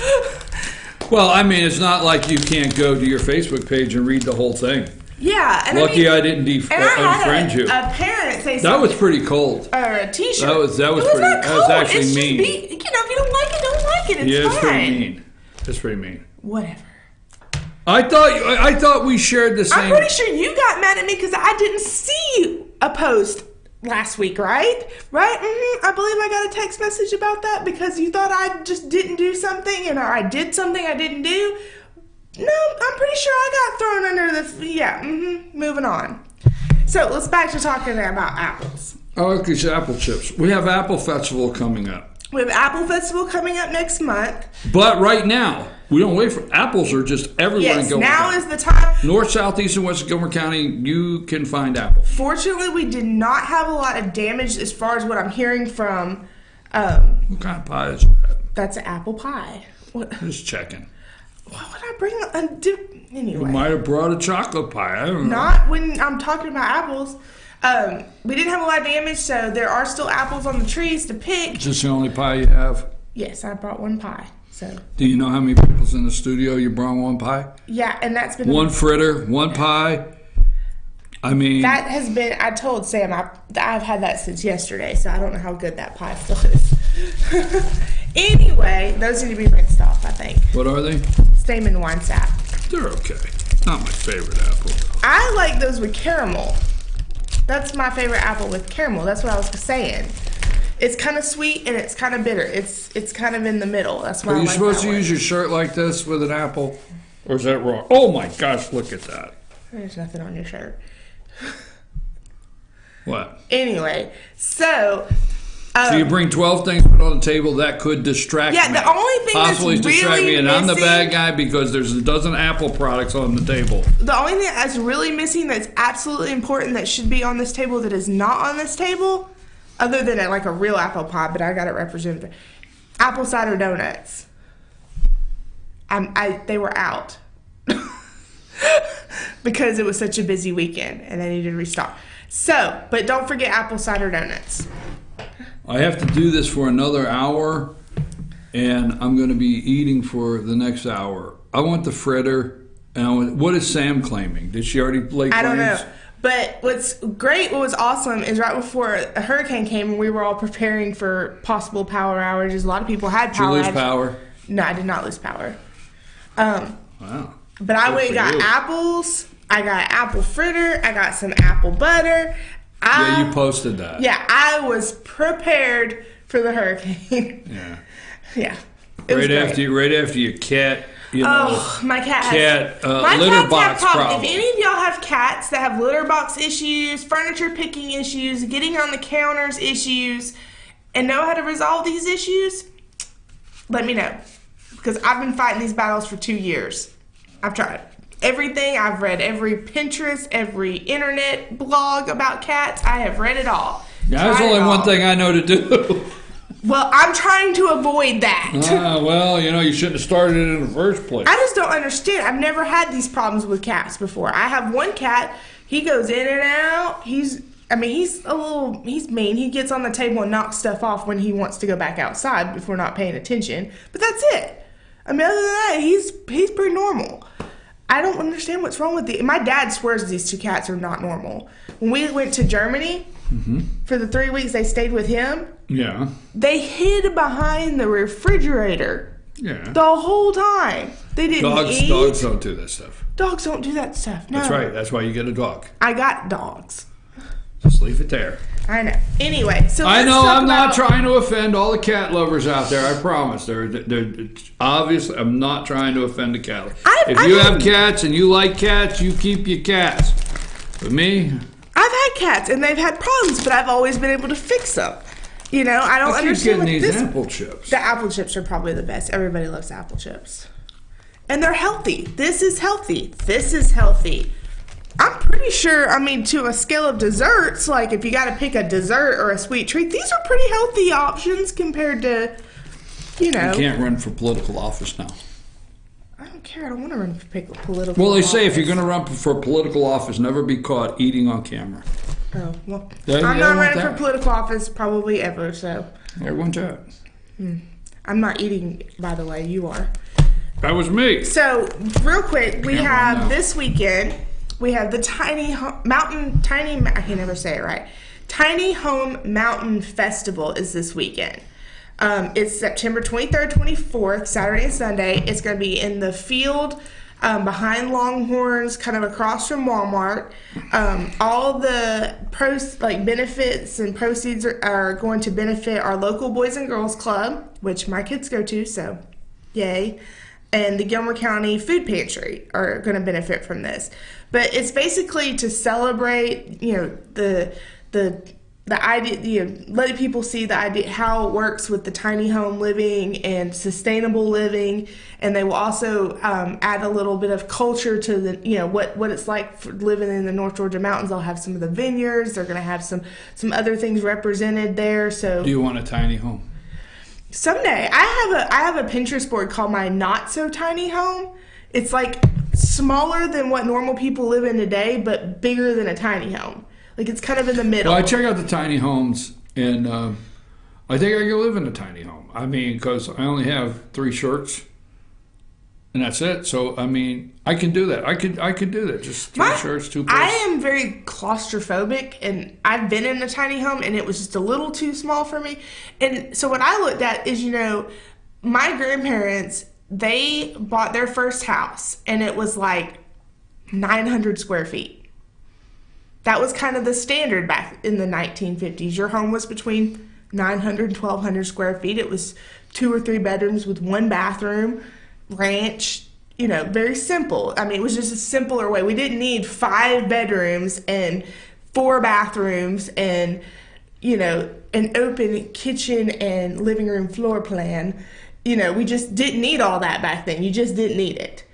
Well, I mean, it's not like you can't go to your Facebook page and read the whole thing. Yeah. And Lucky I didn't unfriend you. A parent say something. That was pretty cold. Or a T-shirt. That was it pretty. Not cold. That was actually it's mean. Just if you don't like it, don't like it. It's It's fine. pretty mean. It's pretty mean. Whatever. I thought we shared the same. I'm pretty sure you got mad at me because I didn't see a post last week, right? Right? I believe I got a text message about that because you thought I just didn't do something or I did something I didn't do. No, I'm pretty sure I got thrown under the... Yeah, moving on. So let's back to talking about apples. I like these apple chips. We have Apple Festival coming up. We have Apple Festival coming up next month. But right now, we don't wait for apples are just everywhere in Yes, Gilmer now County. is the time. North, south, east, and west of Gilmer County, you can find apples. Fortunately, we did not have a lot of damage as far as what I'm hearing from. What kind of pie is that? That's an apple pie. What Just checking. would I bring? You Anyway, might have brought a chocolate pie. I don't know. not when I'm talking about apples. We didn't have a lot of damage, so there are still apples on the trees to pick. Is this the only pie you have? Yes, I brought one pie. So Do you know how many people's in the studio you brought one pie? yeah, and that's been One fritter, one pie. I mean, that has been. I told Sam I've had that since yesterday, so I don't know how good that pie still is. Anyway, those need to be rinsed off. I think what are they? Stamen wine sap. They're okay. Not my favorite apple. I like those with caramel. That's my favorite apple with caramel. That's what I was saying. It's kind of sweet and it's kind of bitter. It's kind of in the middle. That's why Are I you like supposed that to one. use your shirt like this with an apple? Or is that wrong? Oh my gosh, look at that. There's nothing on your shirt. What? Anyway, so So you bring 12 things put on the table that could distract Yeah, me. the only thing that's possibly distract really me, and I'm the missing- bad guy because there's a dozen Apple products on the table. the only thing that's really missing that's absolutely important that should be on this table that is not on this table, other than like a real apple pie, but I got it represented. Apple cider donuts. They were out because it was such a busy weekend and they needed to restock. So, but don't forget apple cider donuts. I have to do this for another hour, and I'm going to be eating for the next hour. I want the fritter. And what is Sam claiming? Did she already lay claims? I don't know. But what's great, what was awesome, is right before a hurricane came and we were all preparing for possible power outages. A lot of people had Did you power lose outages. power? No, I did not lose power. Wow. But I Good went and for got you. apples. I got apple fritter. I got some apple butter. Yeah, you posted that. Yeah, I was prepared for the hurricane. Yeah. Yeah. It was Right after your cat, you know. Oh, my cat Cat, my litter cats box have problems. problem. If any of y'all have cats that have litter box issues, furniture picking issues, getting on the counters issues, and know how to resolve these issues, let me know. Because I've been fighting these battles for 2 years. I've tried everything. I've read every Pinterest, every internet blog about cats. I have read it all. Yeah, there's Tried only it one all. thing I know to do. Well, I'm trying to avoid that. Well, you know, you shouldn't have started it in the first place. I just don't understand. I've never had these problems with cats before. I have one cat. He goes in and out. He's mean. He gets on the table and knocks stuff off when he wants to go back outside if we're not paying attention. But that's it. I mean, other than that, he's pretty normal. I don't understand what's wrong with my dad swears these two cats are not normal. When we went to Germany for the 3 weeks they stayed with him, Yeah. they hid behind the refrigerator Yeah. the whole time. They didn't eat. Dogs don't do that stuff. Dogs don't do that stuff. No. That's right. That's why you get a dog. I got dogs. Just leave it there. I know. Anyway, so I let's know talk I'm not about- trying to offend all the cat lovers out there. I promise. They're obviously, I'm not trying to offend the cat lovers. If you have cats and you like cats, you keep your cats. But me, I've had cats and they've had problems, but I've always been able to fix them. You know, I don't I keep understand getting what these this. apple chips. The apple chips are probably the best. Everybody loves apple chips, and they're healthy. This is healthy. This is healthy. I'm pretty sure, I mean, to a scale of desserts, like if you got to pick a dessert or a sweet treat, these are pretty healthy options compared to, you know. You can't run for political office now. I don't care. I don't want to run for political Well, they say if office. you're going to run for political office, never be caught eating on camera. Oh, well, Yeah, I'm you not don't want running for that. political office probably ever, so. Everyone's out. I'm not eating, by the way. You are. That was me. So, real quick, we Come on have now. this weekend, we have the Tiny Home Mountain Festival is this weekend. It's September 23rd, 24th, Saturday and Sunday. It's going to be in the field behind Longhorns, kind of across from Walmart. All the benefits and proceeds are going to benefit our local Boys and Girls Club, which my kids go to, so yay. and the Gilmer County Food Pantry are going to benefit from this. But it's basically to celebrate, the idea, letting people see the idea, how it works with the tiny home living and sustainable living. And they will also add a little bit of culture to the, what it's like for living in the North Georgia mountains. They'll have some of the vineyards. They're going to have some other things represented there. So, do you want a tiny home? Someday. I have a Pinterest board called my Not So Tiny Home. It's like smaller than what normal people live in today, but bigger than a tiny home. Like, it's kind of in the middle. Well, I check out the tiny homes, and I think I can live in a tiny home. I mean, because I only have 3 shirts, and that's it. So, I mean, I can do that. I could do that. Just 3 shirts, 2 clothes. I am very claustrophobic, and I've been in a tiny home, and it was just a little too small for me. And so what I looked at is, my grandparents, they bought their first house, and it was like 900 square feet. That was kind of the standard back in the 1950s. Your home was between 900 and 1,200 square feet. It was 2 or 3 bedrooms with 1 bathroom, ranch, very simple. I mean, it was just a simpler way. We didn't need 5 bedrooms and 4 bathrooms and, an open kitchen and living room floor plan. We just didn't need all that back then. You just didn't need it.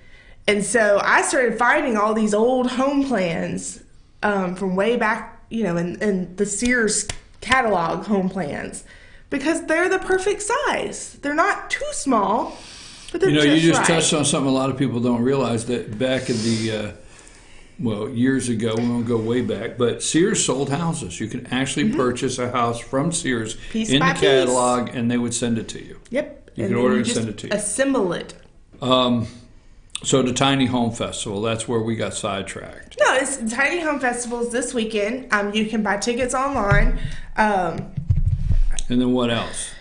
And so I started finding all these old home plans from way back, in the Sears catalog home plans, because they're the perfect size. They're not too small, but they're you just right. touched on something a lot of people don't realize, that back in the, years ago, we won't go way back, but Sears sold houses. You can actually purchase a house from Sears Piece in the by piece. catalog, and they would send it to you. Yep. You and can then order you and just send it to you. Assemble it. So the Tiny Home Festival, that's where we got sidetracked. No, it's Tiny Home Festivals this weekend. You can buy tickets online. And then what else?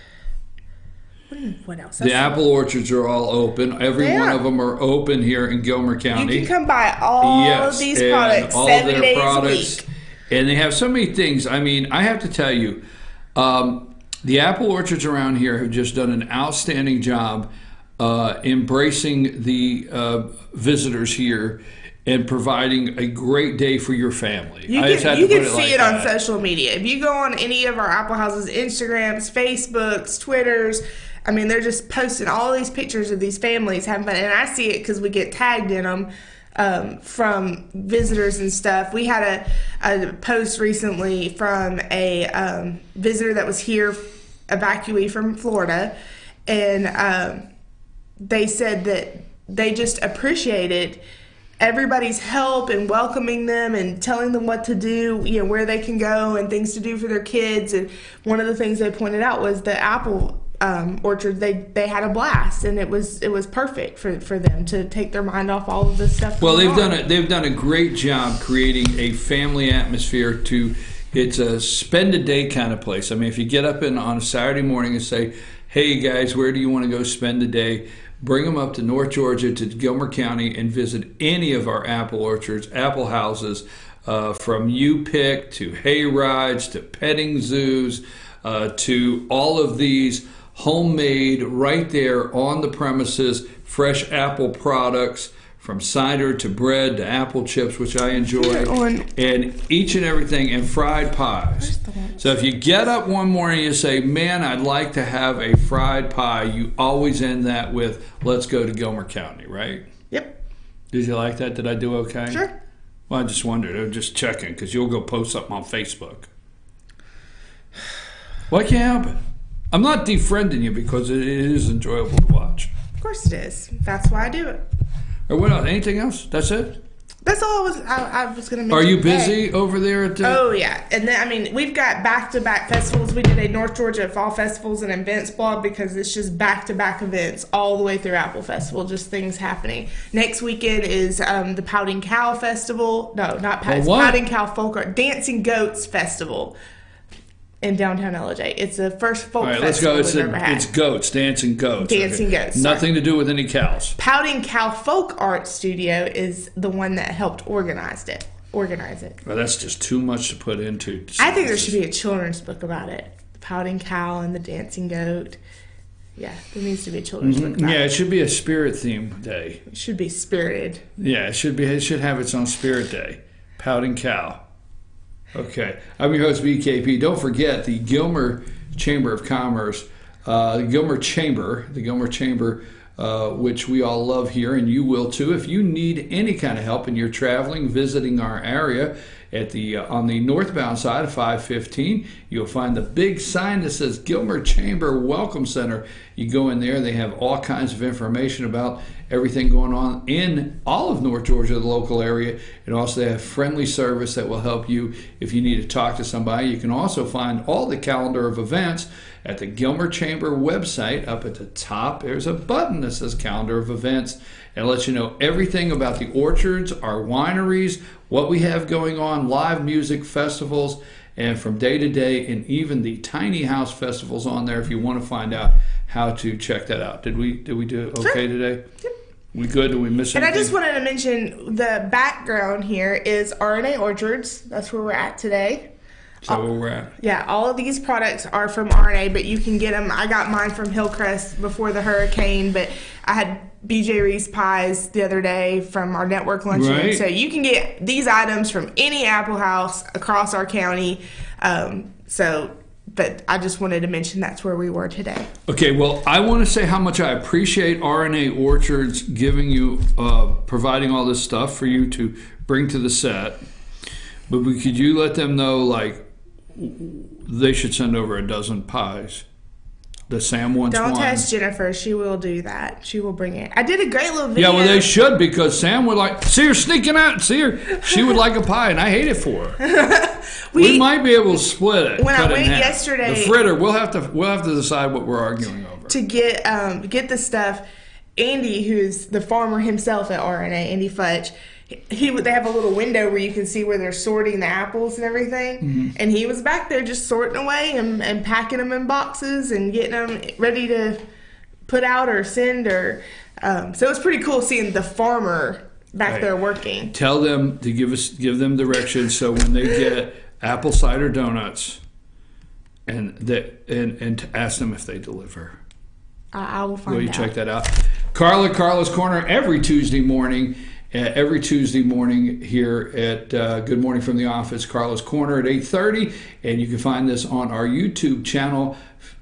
What else? The apple orchards are all open. Every one of them are open here in Gilmer County. You can come buy all of these products all 7 of their days products. a week. And they have so many things. I mean, I have to tell you, the apple orchards around here have just done an outstanding job embracing the visitors here and providing a great day for your family. You can see it on social media. If you go on any of our Apple Houses Instagrams, Facebooks, Twitters, I mean, they're just posting all these pictures of these families having fun. And I see it because we get tagged in them from visitors and stuff. We had a post recently from a visitor that was here, evacuee from Florida, and they said that they just appreciated everybody's help and welcoming them and telling them what to do, where they can go and things to do for their kids. And one of the things they pointed out was the apple orchard. They had a blast, and it was perfect for them to take their mind off all of this stuff. Well, they've done a great job creating a family atmosphere. It's a spend a day kind of place. I mean, if you get up on a Saturday morning and say, "Hey guys, where do you want to go spend the day?" Bring them up to North Georgia, to Gilmer County, and visit any of our apple orchards, apple houses, from U-Pick to hay rides to petting zoos, to all of these homemade, right there on the premises, fresh apple products, from cider to bread to apple chips, which I enjoy, and each and everything, and fried pies. So if you get up one morning and you say, "Man, I'd like to have a fried pie," you always end that with, "Let's go to Gilmer County," right? Yep. Did you like that? Did I do okay? Sure. Well, I just wondered. I was just checking, because you'll go post something on Facebook. Well, I can't help it. I'm not defriending you, because it is enjoyable to watch. Of course it is. That's why I do it. Or what else? Anything else? That's it? That's all I was going to mention. Are you today. busy over there at the... Oh, yeah. And then, I mean, we've got back-to-back festivals. We did a North Georgia Fall Festivals and Events blog, because it's just back-to-back events all the way through Apple Festival, just things happening. Next weekend is the Pouting Cow Festival. No, not Pouting Cow Folk Art. Dancing Goats Festival in downtown LJ. It's the first folk festival we've ever had. It's goats, dancing goats. Dancing goats. Nothing to do with any cows. Pouting Cow Folk Art Studio is the one that helped organize it. Well, that's just too much to put into. I think there should be a children's book about it. The Pouting Cow and the Dancing Goat. Yeah, there needs to be a children's book. Yeah, it should be a spirit theme day. It should be spirited. Yeah, it should be. It should have its own spirit day. Pouting Cow. Okay, I'm your host BKP. Don't forget the Gilmer Chamber of Commerce, the Gilmer Chamber, which we all love here, and you will too. If you need any kind of help and you're traveling, visiting our area at on the northbound side of 515, you'll find the big sign that says Gilmer Chamber Welcome Center. You go in there, they have all kinds of information about everything going on in all of North Georgia, the local area, and also they have friendly service that will help you if you need to talk to somebody. You can also find all the calendar of events at the Gilmer Chamber website. Up at the top, there's a button that says Calendar of Events, and it lets you know everything about the orchards, our wineries, what we have going on, live music festivals, and from day to day, and even the tiny house festivals on there if you want to find out how to check that out. Did we do it okay today? Yep. We good? Did we miss anything? And I just wanted to mention the background here is RNA Orchards. That's where we're at today. Is that where we're at? Yeah, all of these products are from RNA, but you can get them. I got mine from Hillcrest before the hurricane, but I had BJ Reese pies the other day from our network luncheon. Right. So you can get these items from any Apple House across our county. But I just wanted to mention that's where we were today. Okay, well, I want to say how much I appreciate RNA Orchards giving you, providing all this stuff for you to bring to the set. But could you let them know, like, they should send over a dozen pies that Sam wants. Don't one. test Jennifer. She will do that. She will bring it. I did a great little video. Yeah, well, they should, because Sam would like, see her sneaking out, see her. She would like a pie, and I hate it for her. we might be able to split it. When I cut it went in half. yesterday, the fritter, we'll have to decide what we're arguing over. To get the stuff, Andy, who's the farmer himself at RNA, Andy Futch, they have a little window where you can see where they're sorting the apples and everything. Mm-hmm. And he was back there just sorting away and packing them in boxes and getting them ready to put out or send. So it's pretty cool seeing the farmer back there working. Tell them to give them directions so when they get apple cider donuts and to ask them if they deliver. I will find out. Will you check that out? Carla's Corner every Tuesday morning here at Good Morning from the Office, Carla's Corner at 8:30, and you can find this on our YouTube channel,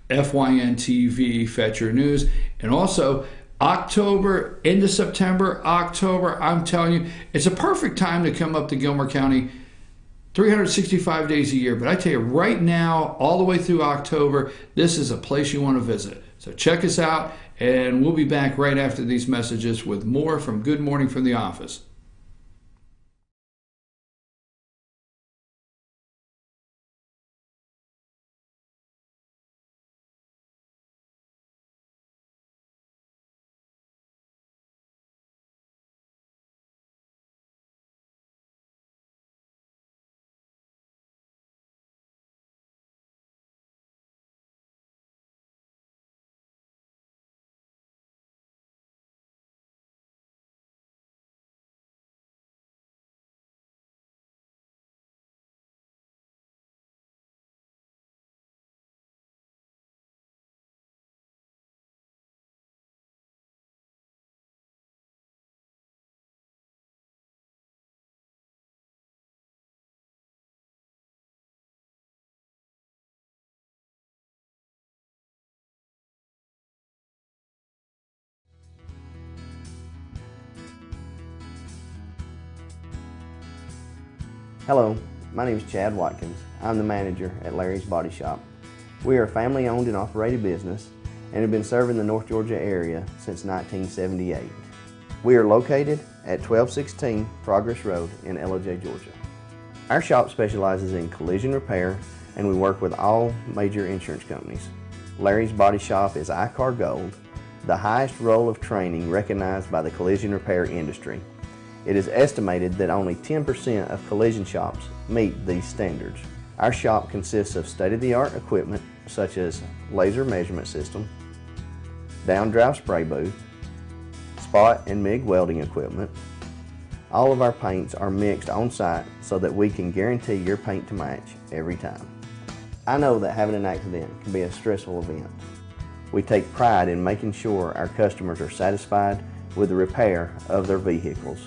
FYN TV, Fetcher News, and also October, into September, October, I'm telling you, it's a perfect time to come up to Gilmer County 365 days a year. But I tell you, right now, all the way through October, this is a place you want to visit. So check us out, and we'll be back right after these messages with more from Good Morning from the Office. Hello, my name is Chad Watkins. I'm the manager at Larry's Body Shop. We are a family-owned and operated business and have been serving the North Georgia area since 1978. We are located at 1216 Progress Road in LOJ, Georgia. Our shop specializes in collision repair, and we work with all major insurance companies. Larry's Body Shop is ICAR Gold, the highest role of training recognized by the collision repair industry. It is estimated that only 10% of collision shops meet these standards. Our shop consists of state-of-the-art equipment such as laser measurement system, down-drive spray booth, spot and MIG welding equipment. All of our paints are mixed on site so that we can guarantee your paint to match every time. I know that having an accident can be a stressful event. We take pride in making sure our customers are satisfied with the repair of their vehicles.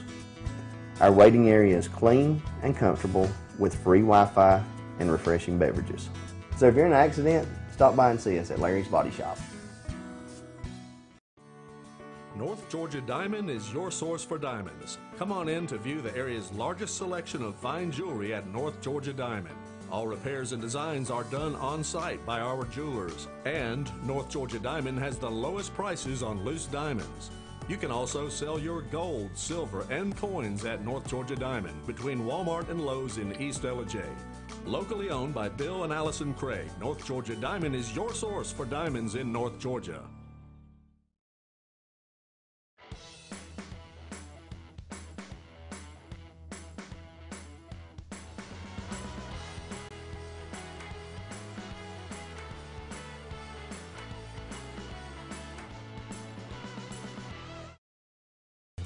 Our waiting area is clean and comfortable with free Wi-Fi and refreshing beverages. So if you're in an accident, stop by and see us at Larry's Body Shop. North Georgia Diamond is your source for diamonds. Come on in to view the area's largest selection of fine jewelry at North Georgia Diamond. All repairs and designs are done on site by our jewelers. And North Georgia Diamond has the lowest prices on loose diamonds. You can also sell your gold, silver, and coins at North Georgia Diamond between Walmart and Lowe's in East LJ. Locally owned by Bill and Allison Craig, North Georgia Diamond is your source for diamonds in North Georgia.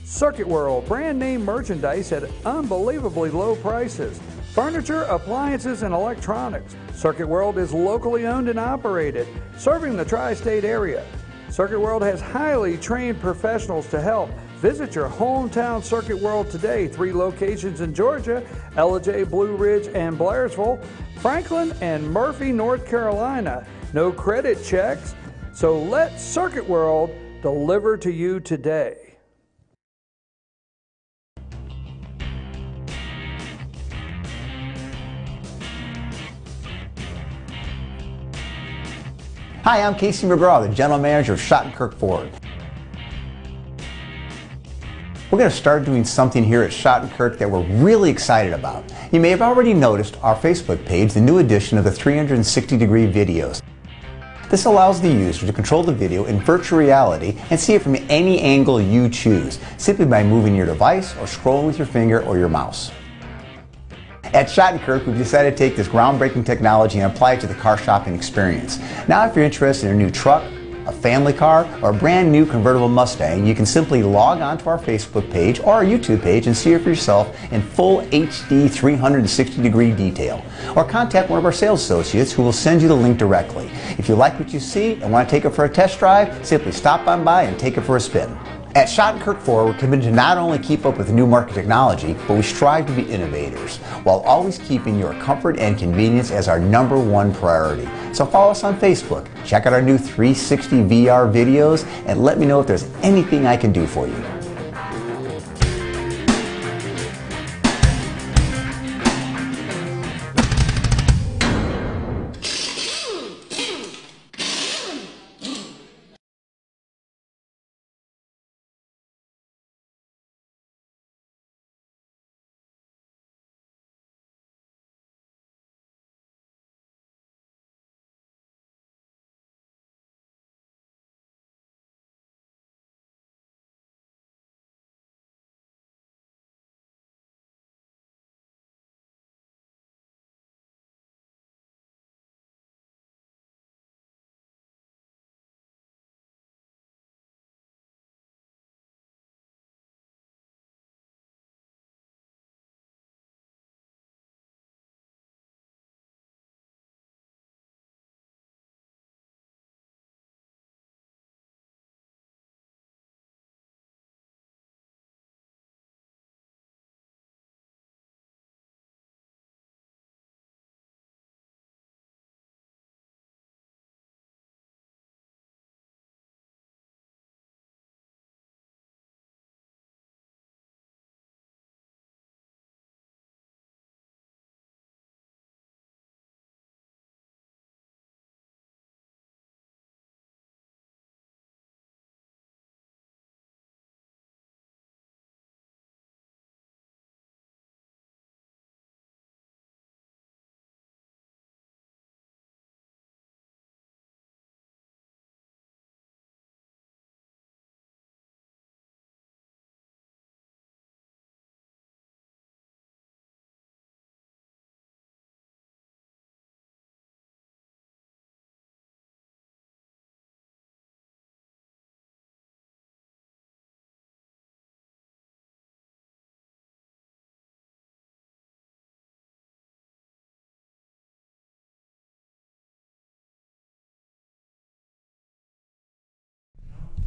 Circuit World, brand name merchandise at unbelievably low prices. Furniture, appliances, and electronics. Circuit World is locally owned and operated, serving the tri-state area. Circuit World has highly trained professionals to help. Visit your hometown Circuit World today. 3 locations in Georgia: LJ, Blue Ridge, and Blairsville, Franklin, and Murphy, North Carolina. No credit checks, so let Circuit World deliver to you today. Hi, I'm Casey McGraw, the General Manager of Schottenkirk Ford. We're going to start doing something here at Schottenkirk that we're really excited about. You may have already noticed our Facebook page, the new edition of the 360-degree videos. This allows the user to control the video in virtual reality and see it from any angle you choose, simply by moving your device or scrolling with your finger or your mouse. At Schottenkirk, we've decided to take this groundbreaking technology and apply it to the car shopping experience. Now, if you're interested in a new truck, a family car, or a brand new convertible Mustang, you can simply log on to our Facebook page or our YouTube page and see it for yourself in full HD 360-degree detail. Or contact one of our sales associates who will send you the link directly. If you like what you see and want to take it for a test drive, simply stop on by and take it for a spin. At Schottenkirk Ford, we're committed to not only keep up with new market technology, but we strive to be innovators, while always keeping your comfort and convenience as our #1 priority. So follow us on Facebook, check out our new 360 VR videos, and let me know if there's anything I can do for you.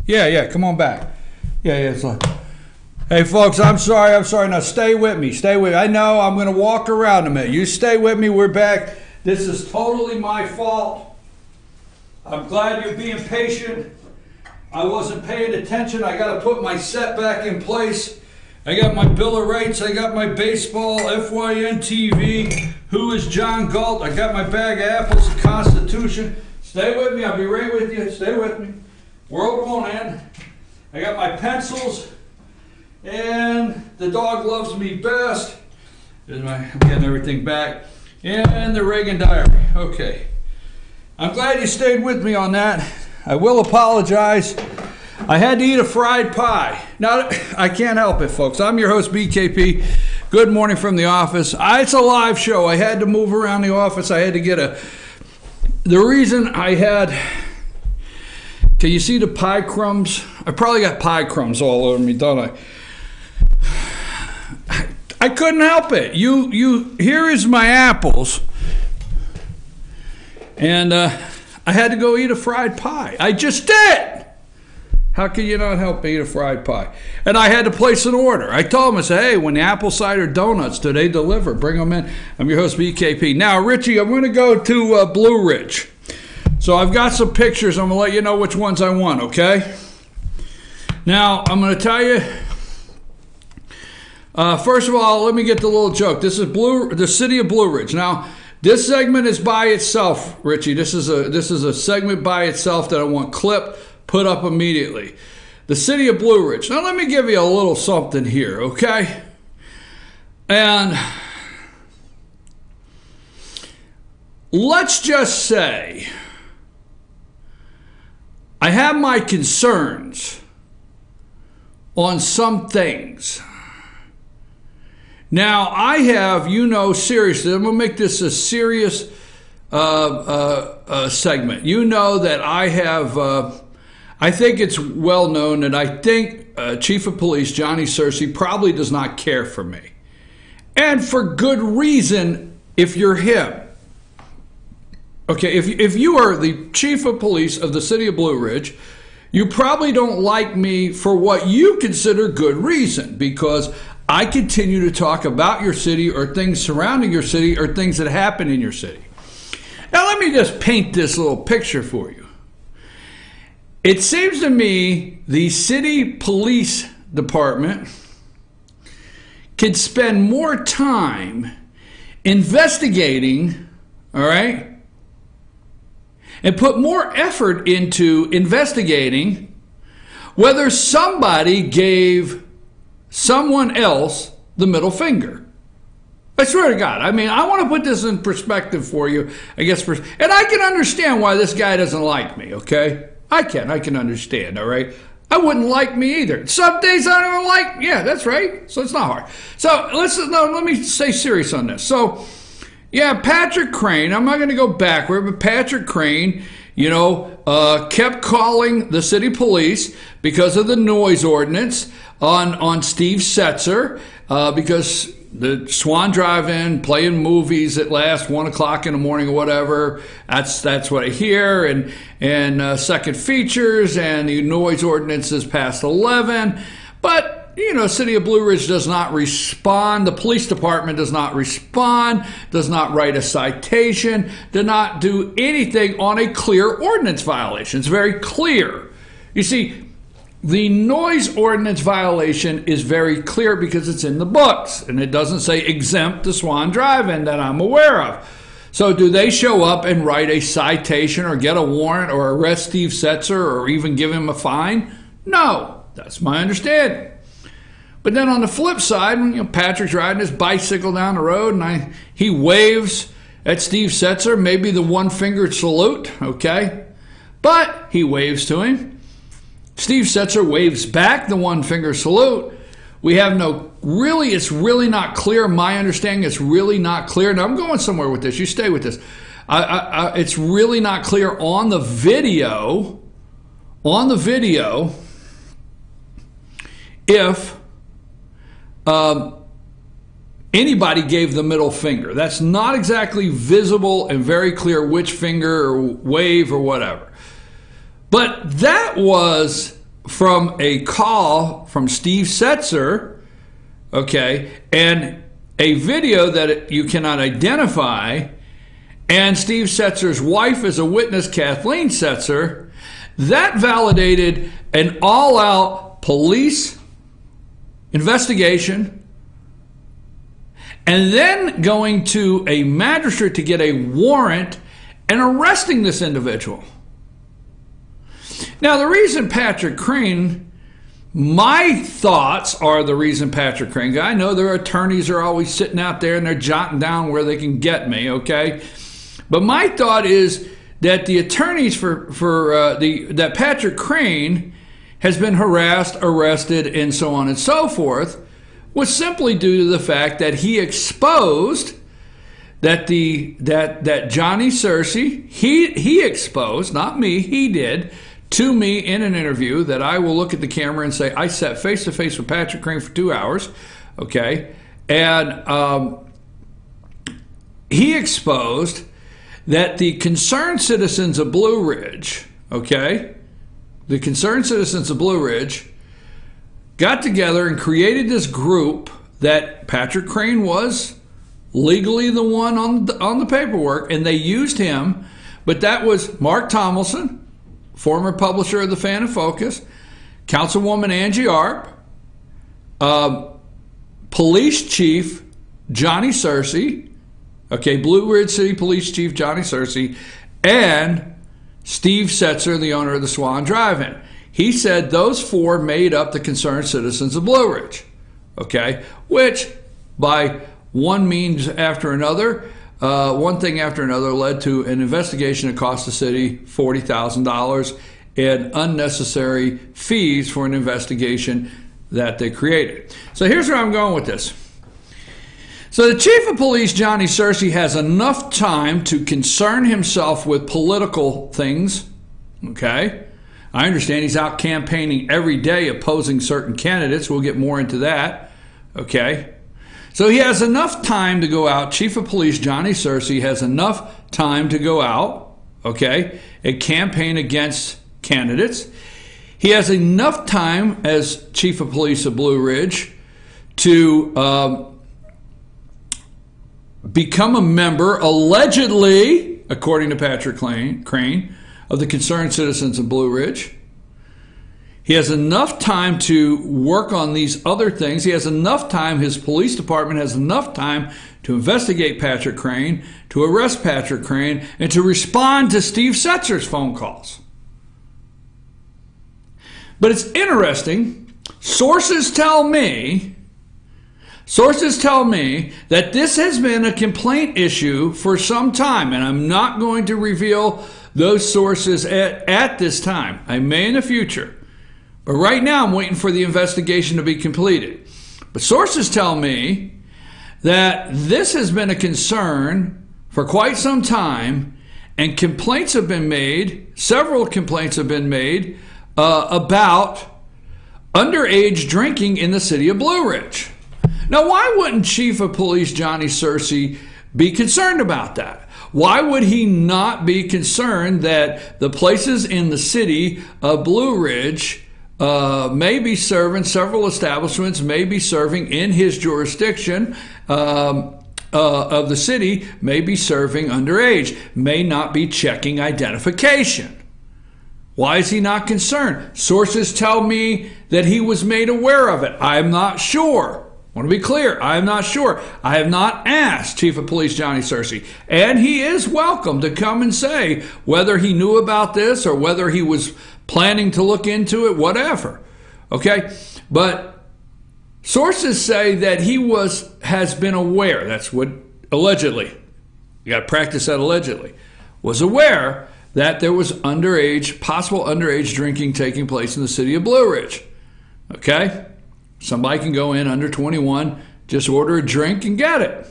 Yeah, come on back. Yeah, it's like, hey, folks, I'm sorry. Now, stay with me. I know I'm going to walk around a minute. You stay with me. We're back. This is totally my fault. I'm glad you're being patient. I wasn't paying attention. I got to put my set back in place. I got my Bill of Rights. I got my baseball, FYN TV. Who is John Galt? I got my bag of apples, the Constitution. Stay with me. I'll be right with you. Stay with me. World won't end. I got my pencils. And the dog loves me best. I'm getting everything back. And the Reagan diary. Okay. I'm glad you stayed with me on that. I will apologize. I had to eat a fried pie. Now, I can't help it, folks. I'm your host, BKP. Good morning from the office. It's a live show. I had to move around the office. I had to get the reason I had... Can you see the pie crumbs? I probably got pie crumbs all over me, don't I? I couldn't help it. Here is my apples. And I had to go eat a fried pie. I just did. How can you not help me eat a fried pie? And I had to place an order. I told him, I said, hey, when the apple cider donuts, do they deliver? Bring them in. I'm your host, BKP. Now, Richie, I'm going to go to Blue Ridge. So I've got some pictures. I'm going to let you know which ones I want, okay? Now, I'm going to tell you, first of all, let me get the little joke. This is the city of Blue Ridge. Now, this segment is by itself, Richie. This is a segment by itself that I want clipped, put up immediately. The city of Blue Ridge. Now, let me give you a little something here, okay? And let's just say I have my concerns on some things. Now, I have, seriously, I'm going to make this a serious segment. You know that I have, I think it's well known that I think Chief of Police Johnny Searcy probably does not care for me. And for good reason if you're him. Okay, if you are the Chief of Police of the city of Blue Ridge, you probably don't like me for what you consider good reason, because I continue to talk about your city or things surrounding your city or things that happen in your city. Now, let me just paint this little picture for you. It seems to me the city police department could spend more time investigating, all right, and put more effort into investigating whether somebody gave someone else the middle finger. I swear to God. I mean, I want to put this in perspective for you, I guess. And I can understand why this guy doesn't like me, okay? I can understand, all right? I wouldn't like me either. Some days I don't like, yeah, that's right. So it's not hard. So let me stay serious on this. So, yeah, Patrick Crane, I'm not going to go backward, but Patrick Crane, kept calling the city police because of the noise ordinance on Steve Setzer, because the Swan Drive-In playing movies at last 1 o'clock in the morning or whatever. That's what I hear, and second features, and the noise ordinance is past 11. But City of Blue Ridge does not respond. The police department does not respond, does not write a citation, does not do anything on a clear ordinance violation. It's very clear. You see, the noise ordinance violation is very clear because it's in the books, and it doesn't say exempt the Swan Drive-In that I'm aware of. So do they show up and write a citation or get a warrant or arrest Steve Setzer or even give him a fine? No, that's my understanding. But then on the flip side, when Patrick's riding his bicycle down the road and he waves at Steve Setzer, maybe the one-fingered salute, okay? But he waves to him. Steve Setzer waves back the one-finger salute. We have it's really not clear. My understanding, it's really not clear. Now, I'm going somewhere with this. You stay with this. It's really not clear on the video, if anybody gave the middle finger. That's not exactly visible and very clear which finger or wave or whatever. But that was from a call from Steve Setzer, okay, and a video that you cannot identify, and Steve Setzer's wife is a witness, Kathleen Setzer, that validated an all-out police investigation, and then going to a magistrate to get a warrant and arresting this individual. Now, the reason Patrick Crane, my thoughts are the reason Patrick Crane, I know their attorneys are always sitting out there and they're jotting down where they can get me, okay? But my thought is that the attorneys that Patrick Crane has been harassed, arrested, and so on and so forth was simply due to the fact that he exposed that that Johnny Searcy, he exposed, not me, he did, to me in an interview that I will look at the camera and say, I sat face to face with Patrick Crane for 2 hours, okay? And he exposed that the concerned citizens of Blue Ridge, okay, the concerned citizens of Blue Ridge got together and created this group that Patrick Crane was legally the one on the paperwork, and they used him, but that was Mark Tomlinson, former publisher of the Fannin Focus, Councilwoman Angie Arp, Police Chief Johnny Searcy, okay, Blue Ridge City Police Chief Johnny Searcy, and Steve Setzer, the owner of the Swan Drive-In. He said those four made up the concerned citizens of Blue Ridge, okay, which by one means after another, one thing after another led to an investigation that cost the city $40,000 in unnecessary fees for an investigation that they created. So here's where I'm going with this. So the chief of police, Johnny Searcy, has enough time to concern himself with political things, okay? I understand he's out campaigning every day opposing certain candidates. We'll get more into that, okay? So he has enough time to go out. Chief of Police Johnny Searcy has enough time to go out, okay, and campaign against candidates. He has enough time as Chief of Police of Blue Ridge to become a member, allegedly, according to Patrick Crane, of the concerned citizens of Blue Ridge. He has enough time to work on these other things. He has enough time, his police department has enough time to investigate Patrick Crane, to arrest Patrick Crane, and to respond to Steve Setzer's phone calls. But it's interesting, sources tell me that this has been a complaint issue for some time, and I'm not going to reveal those sources at this time. I may in the future. But right now, I'm waiting for the investigation to be completed. But sources tell me that this has been a concern for quite some time, and complaints have been made, several complaints have been made about underage drinking in the city of Blue Ridge. Now, why wouldn't Chief of Police Johnny Searcy be concerned about that? Why would he not be concerned that the places in the city of Blue Ridge may be serving, several establishments may be serving in his jurisdiction of the city, may be serving underage, may not be checking identification? Why is he not concerned? Sources tell me that he was made aware of it. I'm not sure. I want to be clear. I am not sure. I have not asked Chief of Police Johnny Searcy. And he is welcome to come and say whether he knew about this or whether he was planning to look into it, whatever. Okay? But sources say that he has been aware. That's what allegedly. You got to practice that allegedly. Was aware that there was possible underage drinking taking place in the city of Blue Ridge. Okay? Somebody can go in under 21, just order a drink and get it.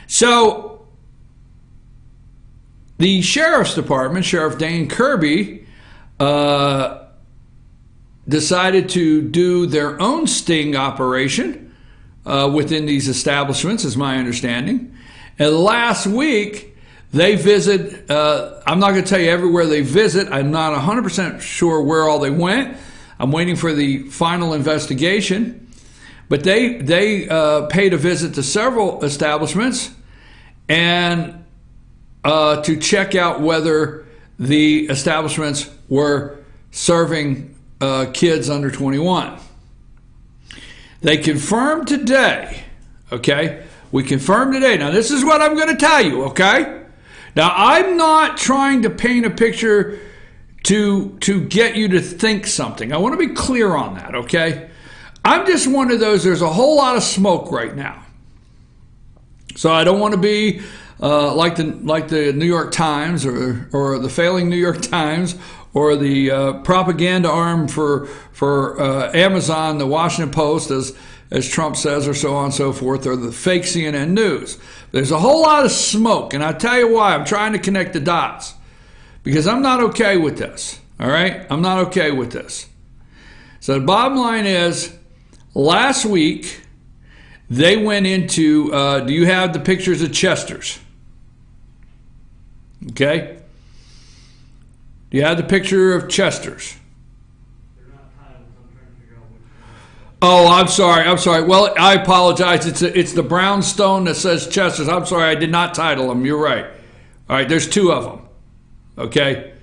So the sheriff's department, Sheriff Dane Kirby, decided to do their own sting operation within these establishments, is my understanding. And last week, They visit, I'm not going to tell you everywhere they visit. I'm not 100% sure where all they went. I'm waiting for the final investigation. But they paid a visit to several establishments and to check out whether the establishments were serving kids under 21. They confirmed today, okay? We confirmed today. Now, this is what I'm going to tell you, okay? Now, I'm not trying to paint a picture to get you to think something. I want to be clear on that, okay? I'm just one of those, there's a whole lot of smoke right now. So I don't want to be like the New York Times or the failing New York Times or the propaganda arm for Amazon, the Washington Post, as Trump says, or so on and so forth, or the fake CNN news. There's a whole lot of smoke, and I'll tell you why. I'm trying to connect the dots because I'm not okay with this, all right? I'm not okay with this. So the bottom line is, last week, they went into, do you have the pictures of Chester's? Okay? Do you have the picture of Chester's? Oh, I'm sorry. Well, I apologize. It's the brownstone that says Chester's. I'm sorry, I did not title them. You're right. All right, there's two of them. Okay?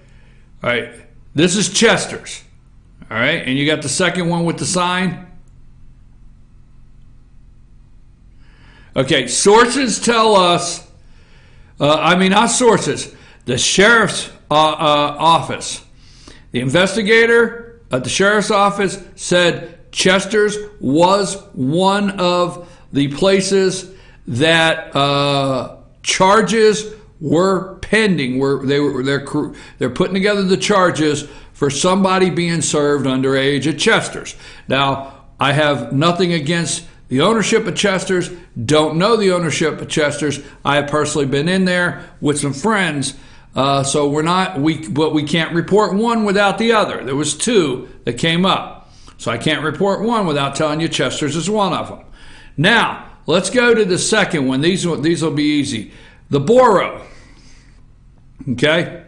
All right. This is Chester's. All right, and you got the second one with the sign. Okay, sources tell us, not sources, the sheriff's office. The investigator at the sheriff's office said Chester's was one of the places that charges were pending. They're putting together the charges for somebody being served underage at Chester's. Now, I have nothing against the ownership of Chester's. Don't know the ownership of Chester's. I have personally been in there with some friends. So but we can't report one without the other. There was two that came up. So I can't report one without telling you Chester's is one of them. Now, let's go to the second one. These will be easy. The Borough. Okay?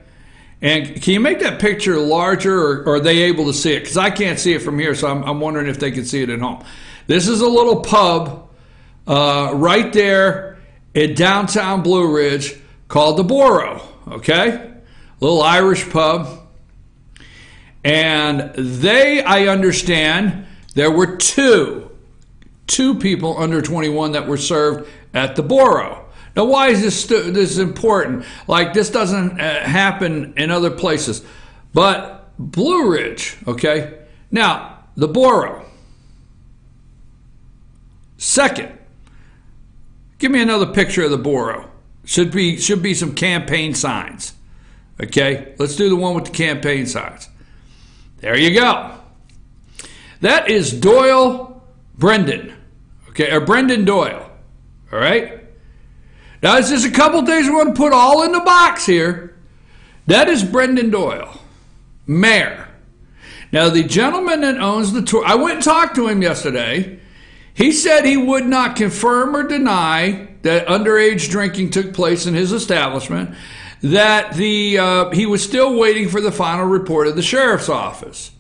And can you make that picture larger, or are they able to see it? Because I can't see it from here, so I'm wondering if they can see it at home. This is a little pub right there in downtown Blue Ridge called the Borough. Okay? Little Irish pub. And I understand, there were two people under 21 that were served at the Borough. Now, why is this important? Like, this doesn't happen in other places. But Blue Ridge, okay? Now, the Borough. Second, give me another picture of the Borough. Should be some campaign signs. Okay? Let's do the one with the campaign signs. There you go. That is Doyle Brendan. Okay, or Brendan Doyle. All right? Now, it's just a couple things we want to put all in the box here. That is Brendan Doyle, mayor. Now, the gentleman that owns the tour, I went and talked to him yesterday. He said he would not confirm or deny that underage drinking took place in his establishment, that he was still waiting for the final report of the sheriff's office.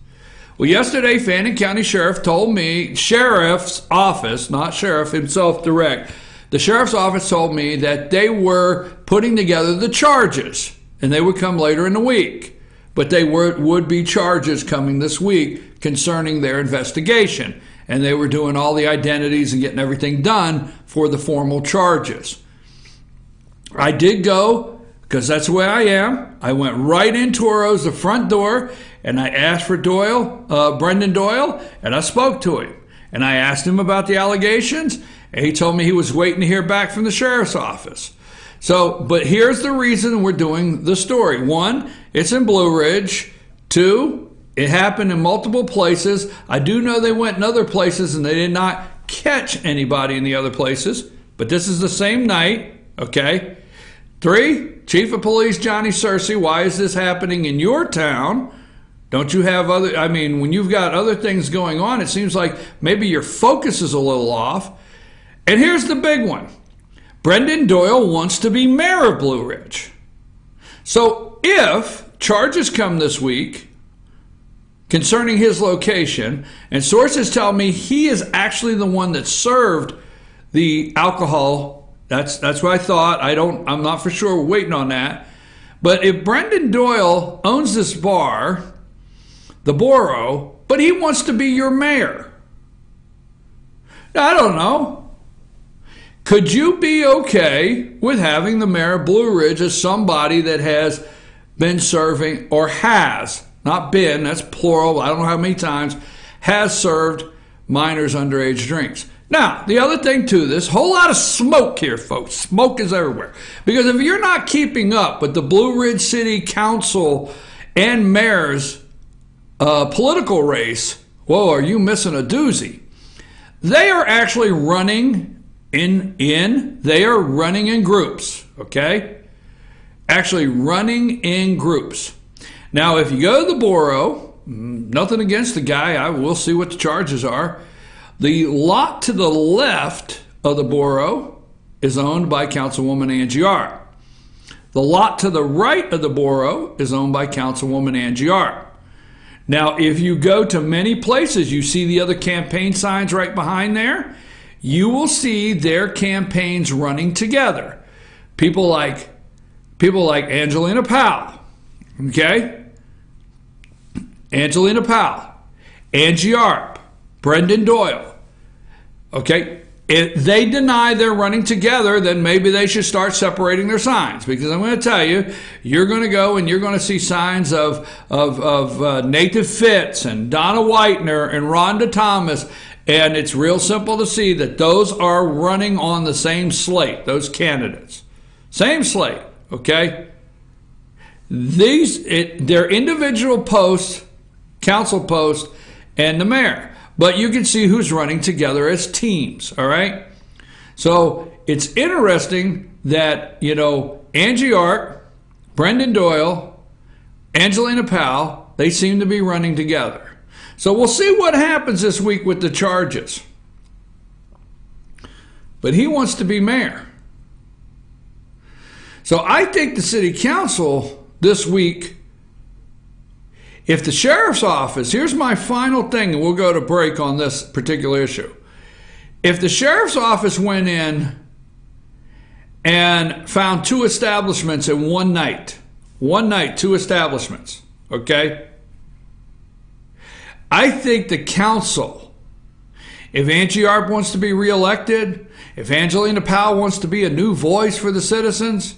Well, yesterday, Fannin County Sheriff told me, sheriff's office, not sheriff himself direct, the sheriff's office told me that they were putting together the charges, and they would come later in the week. But they would be charges coming this week concerning their investigation, and they were doing all the identities and getting everything done for the formal charges. I did go, because that's the way I am. I went right in Toro's, the front door, and I asked for Brendan Doyle, and I spoke to him. And I asked him about the allegations, and he told me he was waiting to hear back from the sheriff's office. So, but here's the reason we're doing the story. One, it's in Blue Ridge. Two, it happened in multiple places. I do know they went in other places, and they did not catch anybody in the other places. But this is the same night, okay? 3, Chief of Police Johnny Searcy, why is this happening in your town? Don't you have when you've got other things going on, it seems like maybe your focus is a little off. And here's the big one. Brendan Doyle wants to be mayor of Blue Ridge. So if charges come this week concerning his location, and sources tell me he is actually the one that served the alcohol, that's what I thought. I'm not for sure. We're waiting on that. But if Brendan Doyle owns this bar, the borough, but he wants to be your mayor, I don't know. Could you be okay with having the mayor of Blue Ridge as somebody that has been serving, or has, not been, that's plural, I don't know how many times, has served minors underage drinks? Now, the other thing to this, whole lot of smoke here, folks. Smoke is everywhere. Because if you're not keeping up with the Blue Ridge City Council and mayor's political race, whoa, are you missing a doozy? They are actually running they are running in groups, okay? Actually running in groups. Now, if you go to the borough, nothing against the guy, I will see what the charges are. The lot to the left of the borough is owned by Councilwoman Angie Arp. The lot to the right of the borough is owned by Councilwoman Angie Arp. Now, if you go to many places, you see the other campaign signs right behind there, you will see their campaigns running together. People like Angelina Powell, okay? Angelina Powell, Angie Arp, Brendan Doyle, okay? If they deny they're running together, then maybe they should start separating their signs. Because I'm going to tell you, you're going to go and you're going to see signs of Nathan Fitz and Donna Whitener and Rhonda Thomas, and it's real simple to see that those are running on the same slate, those candidates. Same slate, okay? They're individual posts, council posts, and the mayor. But you can see who's running together as teams, all right? So it's interesting that, Angie Arp, Brendan Doyle, Angelina Powell, they seem to be running together. So we'll see what happens this week with the charges. But he wants to be mayor. So I think the city council this week, if the sheriff's office, here's my final thing, and we'll go to break on this particular issue. If the sheriff's office went in and found 2 establishments in one night, 2 establishments, okay? I think the council, if Angie Arp wants to be reelected, if Angelina Powell wants to be a new voice for the citizens,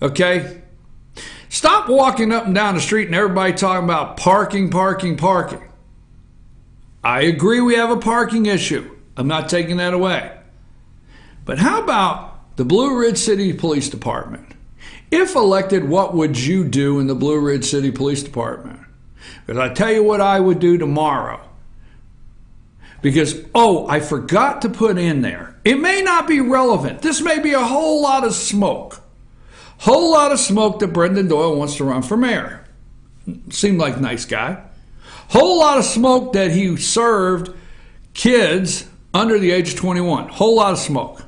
okay? Stop walking up and down the street and everybody talking about parking, parking, parking. I agree we have a parking issue. I'm not taking that away. But how about the Blue Ridge City Police Department? If elected, what would you do in the Blue Ridge City Police Department? Because I tell you what I would do tomorrow. Because, I forgot to put in there. It may not be relevant. This may be a whole lot of smoke. Whole lot of smoke that Brendan Doyle wants to run for mayor. Seemed like a nice guy. Whole lot of smoke that he served kids under the age of 21. Whole lot of smoke.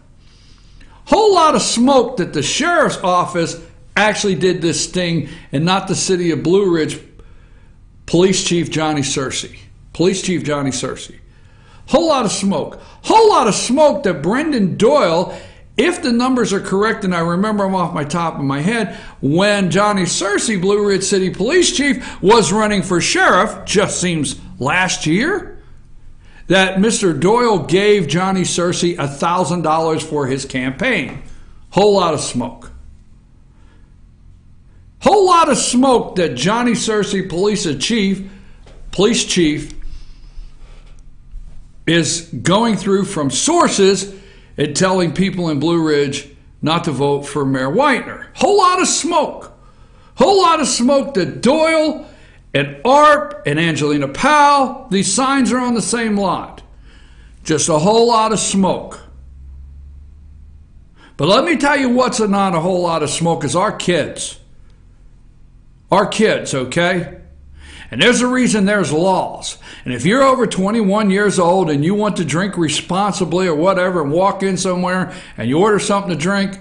Whole lot of smoke that the sheriff's office actually did this thing and not the city of Blue Ridge Police Chief Johnny Searcy. Police Chief Johnny Searcy. Whole lot of smoke. Whole lot of smoke that Brendan Doyle, if the numbers are correct, and I remember them off my top of my head, when Johnny Searcy, Blue Ridge City Police Chief, was running for sheriff, just seems last year, that Mr. Doyle gave Johnny Searcy $1,000 for his campaign. Whole lot of smoke. Whole lot of smoke that Johnny Searcy, police chief, is going through from sources and telling people in Blue Ridge not to vote for Mayor Whitener. Whole lot of smoke. Whole lot of smoke that Doyle and Arp and Angelina Powell, these signs are on the same lot. Just a whole lot of smoke. But let me tell you what's not a whole lot of smoke is our kids. Our kids, okay? And there's a reason there's laws. And if you're over 21 years old and you want to drink responsibly or whatever and walk in somewhere and you order something to drink,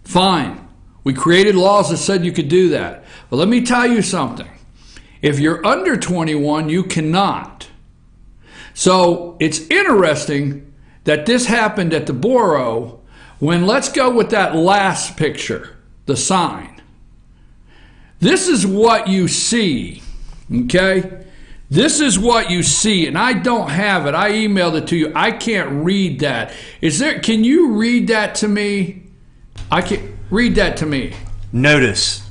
fine. We created laws that said you could do that. But let me tell you something. If you're under 21, you cannot. So it's interesting that this happened at the borough when, let's go with that last picture, the sign. This is what you see, okay? This is what you see, and I don't have it. I emailed it to you. I can't read that. Can you read that to me? I can't read that to me. Notice,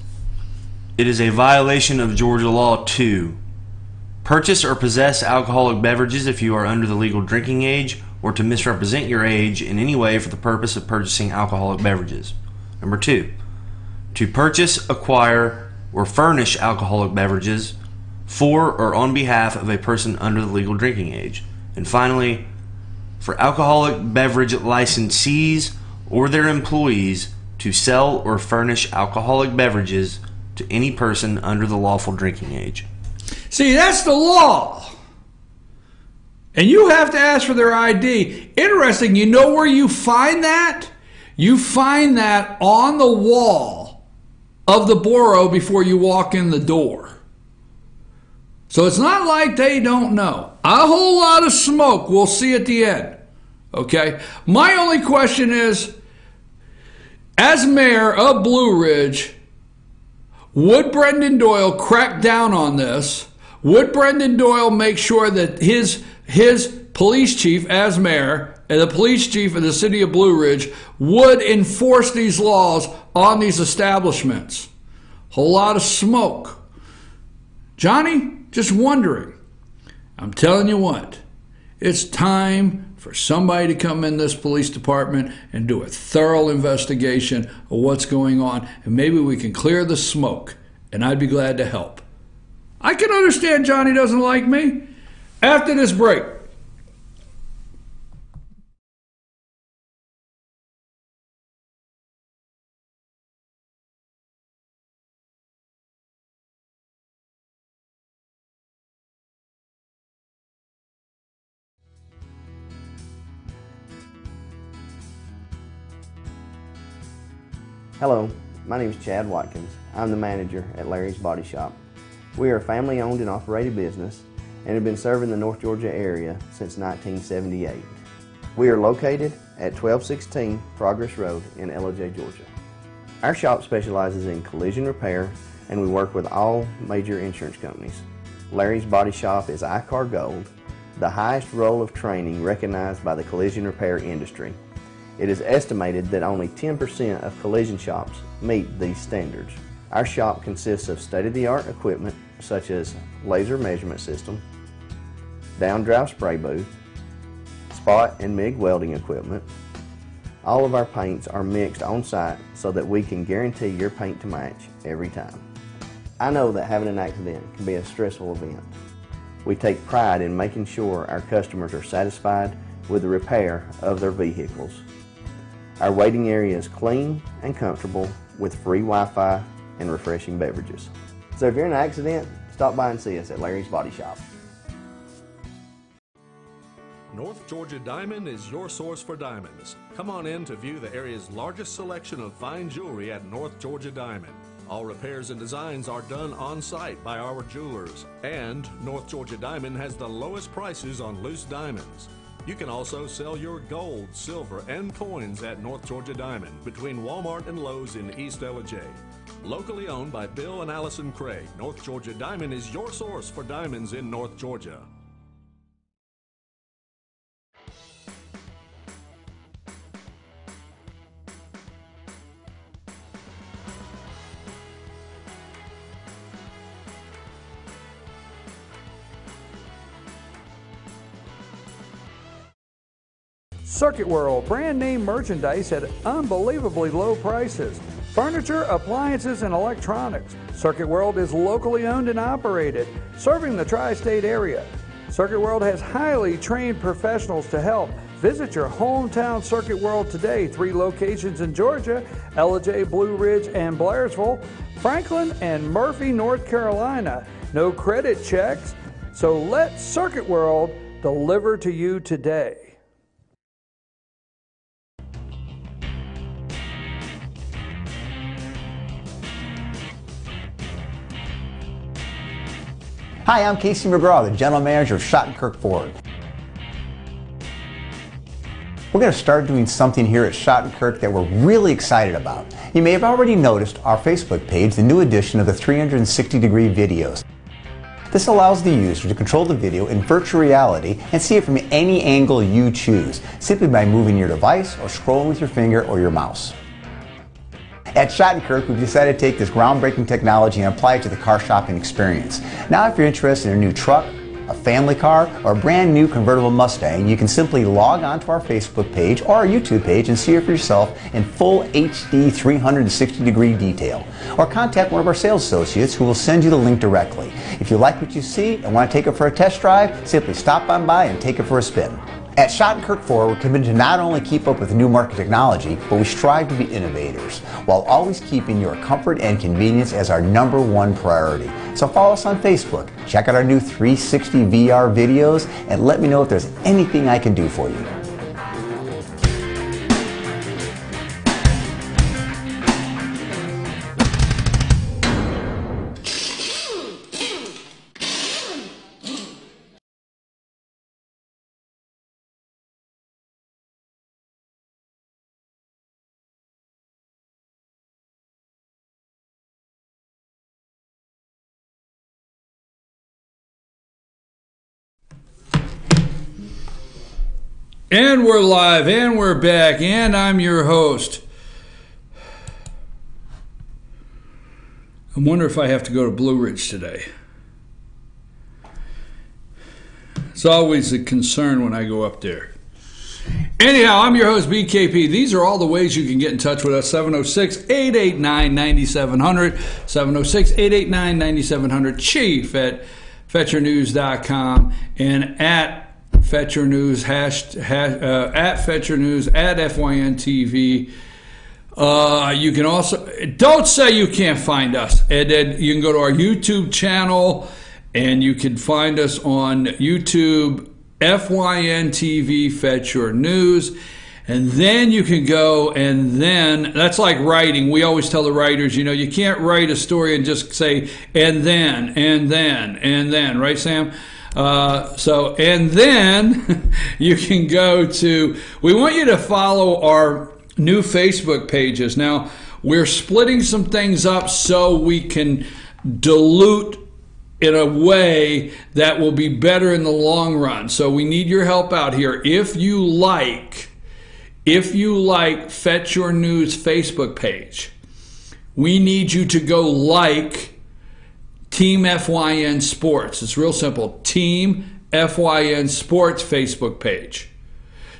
it is a violation of Georgia law to purchase or possess alcoholic beverages if you are under the legal drinking age, or to misrepresent your age in any way for the purpose of purchasing alcoholic beverages. Number 2, to purchase, acquire, or furnish alcoholic beverages for or on behalf of a person under the legal drinking age. And finally, for alcoholic beverage licensees or their employees to sell or furnish alcoholic beverages to any person under the lawful drinking age. See, that's the law. And you have to ask for their ID. Interesting, you know where you find that? You find that on the wall of the borough before you walk in the door. So it's not like they don't know. A whole lot of smoke we'll see at the end. Okay? My only question is, as mayor of Blue Ridge, would Brendan Doyle crack down on this? Would Brendan Doyle make sure that his police chief as mayor and the police chief of the city of Blue Ridge would enforce these laws on these establishments? Whole lot of smoke. Johnny, just wondering. I'm telling you what, it's time for somebody to come in this police department and do a thorough investigation of what's going on, and maybe we can clear the smoke, and I'd be glad to help. I can understand Johnny doesn't like me. After this break. Hello, my name is Chad Watkins. I'm the manager at Larry's Body Shop. We are a family-owned and operated business and have been serving the North Georgia area since 1978. We are located at 1216 Progress Road in LJ, Georgia. Our shop specializes in collision repair, and we work with all major insurance companies. Larry's Body Shop is ICAR Gold, the highest role of training recognized by the collision repair industry. It is estimated that only 10% of collision shops meet these standards. Our shop consists of state-of-the-art equipment such as laser measurement system, down-drive spray booth, spot and MIG welding equipment. All of our paints are mixed on site so that we can guarantee your paint to match every time. I know that having an accident can be a stressful event. We take pride in making sure our customers are satisfied with the repair of their vehicles. Our waiting area is clean and comfortable with free Wi-Fi and refreshing beverages. So if you're in an accident, stop by and see us at Larry's Body Shop. North Georgia Diamond is your source for diamonds. Come on in to view the area's largest selection of fine jewelry at North Georgia Diamond. All repairs and designs are done on site by our jewelers. And North Georgia Diamond has the lowest prices on loose diamonds. You can also sell your gold, silver, and coins at North Georgia Diamond between Walmart and Lowe's in East LJ. Locally owned by Bill and Allison Craig, North Georgia Diamond is your source for diamonds in North Georgia. Circuit World, brand name merchandise at unbelievably low prices. Furniture, appliances, and electronics. Circuit World is locally owned and operated, serving the tri-state area. Circuit World has highly trained professionals to help. Visit your hometown Circuit World today. 3 locations in Georgia: LJ, Blue Ridge, and Blairsville, Franklin, and Murphy, North Carolina. no credit checks. So let Circuit World deliver to you today. Hi, I'm Casey McGraw, the General Manager of Schottenkirk Ford. We're going to start doing something here at Schottenkirk that we're really excited about. You may have already noticed our Facebook page, the new edition of the 360-degree videos. This allows the user to control the video in virtual reality and see it from any angle you choose, simply by moving your device or scrolling with your finger or your mouse. At Schottenkirk, we've decided to take this groundbreaking technology and apply it to the car shopping experience. Now, if you're interested in a new truck, a family car, or a brand new convertible Mustang, you can simply log on to our Facebook page or our YouTube page and see it for yourself in full HD 360-degree detail. Or contact one of our sales associates who will send you the link directly. If you like what you see and want to take it for a test drive, simply stop on by and take it for a spin. At Schottenkirk Ford, we're committed to not only keep up with new market technology, but we strive to be innovators, while always keeping your comfort and convenience as our #1 priority. So follow us on Facebook, check out our new 360 VR videos, and let me know if there's anything I can do for you. And we're live, and we're back, and I'm your host. I wonder if I have to go to Blue Ridge today. It's always a concern when I go up there. Anyhow, I'm your host, BKP. These are all the ways you can get in touch with us. 706-889-9700, 706-889-9700, chief at fetchernews.com, and at Fetcher News, at Fetcher News, at FYN TV. You can also, don't say you can't find us. And then you can go to our YouTube channel, and you can find us on YouTube, FYN TV, Fetcher News. And then you can go, and then, that's like writing. We always tell the writers, you know, you can't write a story and just say, and then, right, Sam? And then you can go to, we want you to follow our new Facebook pages. Now, we're splitting some things up so we can dilute in a way that will be better in the long run. So we need your help out here. If you like Fetch Your News Facebook page, we need you to go like Team FYN Sports. It's real simple. Team FYN Sports Facebook page.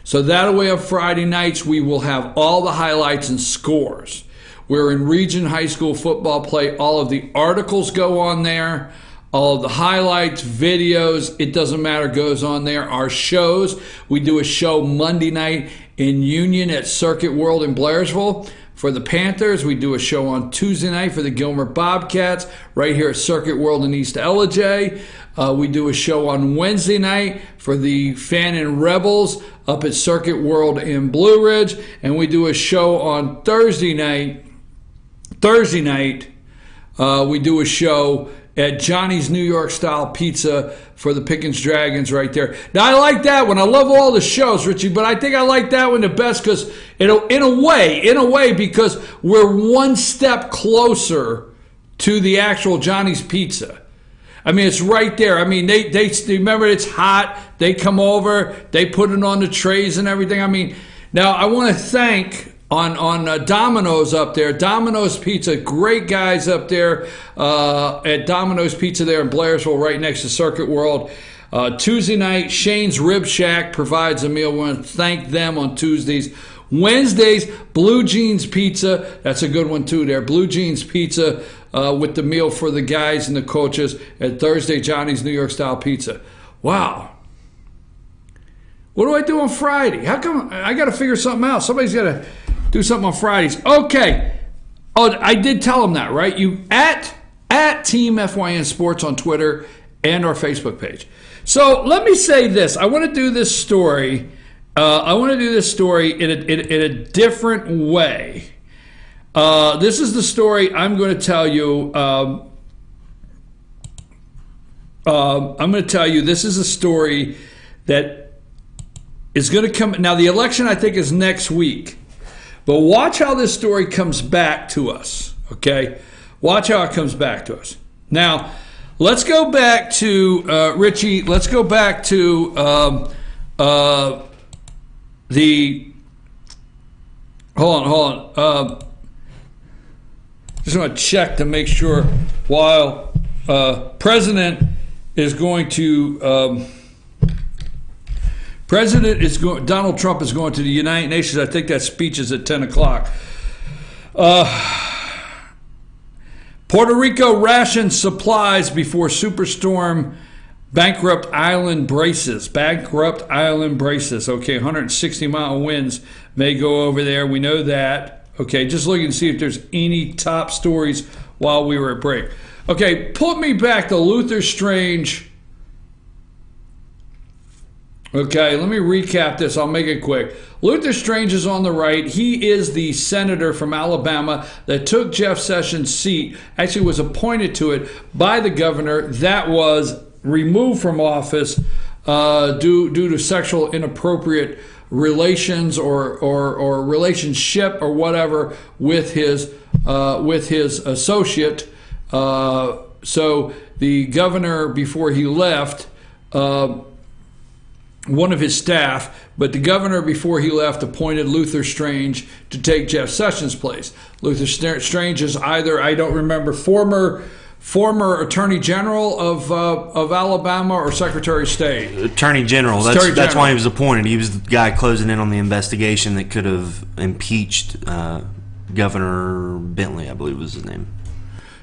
So that way on Friday nights we will have all the highlights and scores. We're in Region High School football play. All of the articles go on there. All of the highlights, videos, it doesn't matter, goes on there. Our shows, we do a show Monday night in Union at Circuit World in Blairsville. For the Panthers, we do a show on Tuesday night for the Gilmer Bobcats right here at Circuit World in East Ellijay. We do a show on Wednesday night for the Fannin Rebels up at Circuit World in Blue Ridge. And we do a show on Thursday night. We do a show at Johnny's New York Style Pizza for the Pickens Dragons right there. Now, I like that one. I love all the shows, Richie, but I think I like that one the best because, in a way, because we're one step closer to the actual Johnny's Pizza. I mean, it's right there. I mean, they remember it's hot. They come over. They put it on the trays and everything. I mean, now I want to thank on Domino's up there. Domino's Pizza, great guys up there at Domino's Pizza there in Blairsville, right next to Circuit World. Tuesday night, Shane's Rib Shack provides a meal. We want to thank them on Tuesdays. Wednesdays, Blue Jeans Pizza. That's a good one too there. Blue Jeans Pizza with the meal for the guys and the coaches. And Thursday, Johnny's New York Style Pizza. Wow. What do I do on Friday? How come I got to figure something out? Somebody's got to do something on Fridays. Okay. Oh, I did tell them that, right? You at at Team FYN Sports on Twitter and our Facebook page. So let me say this. I want to do this story. In a different way. This is the story I'm going to tell you. This is a story that is going to come. Now, the election, I think, is next week. But watch how this story comes back to us, okay? Watch how it comes back to us. Now, let's go back to, Richie, let's go back to hold on. Just want to check to make sure while Donald Trump is going to the United Nations. I think that speech is at 10 o'clock. Puerto Rico rations supplies before superstorm bankrupt island braces. Okay, 160-mile winds may go over there. We know that. Okay, just looking to see if there's any top stories while we were at break. Okay, put me back to Luther Strange. Okay, let me recap this. I'll make it quick. Luther Strange is on the right. He is the senator from Alabama that took Jeff Sessions' seat, actually was appointed to it by the governor that was removed from office due to sexual inappropriate relations or relationship or whatever with his associate. So the governor, before he left, one of his staff, but the governor, before he left, appointed Luther Strange to take Jeff Sessions' place. Luther Strange is either, I don't remember, former Attorney General of Alabama or Secretary of State. Attorney General. That's why he was appointed. He was the guy closing in on the investigation that could have impeached Governor Bentley, I believe was his name.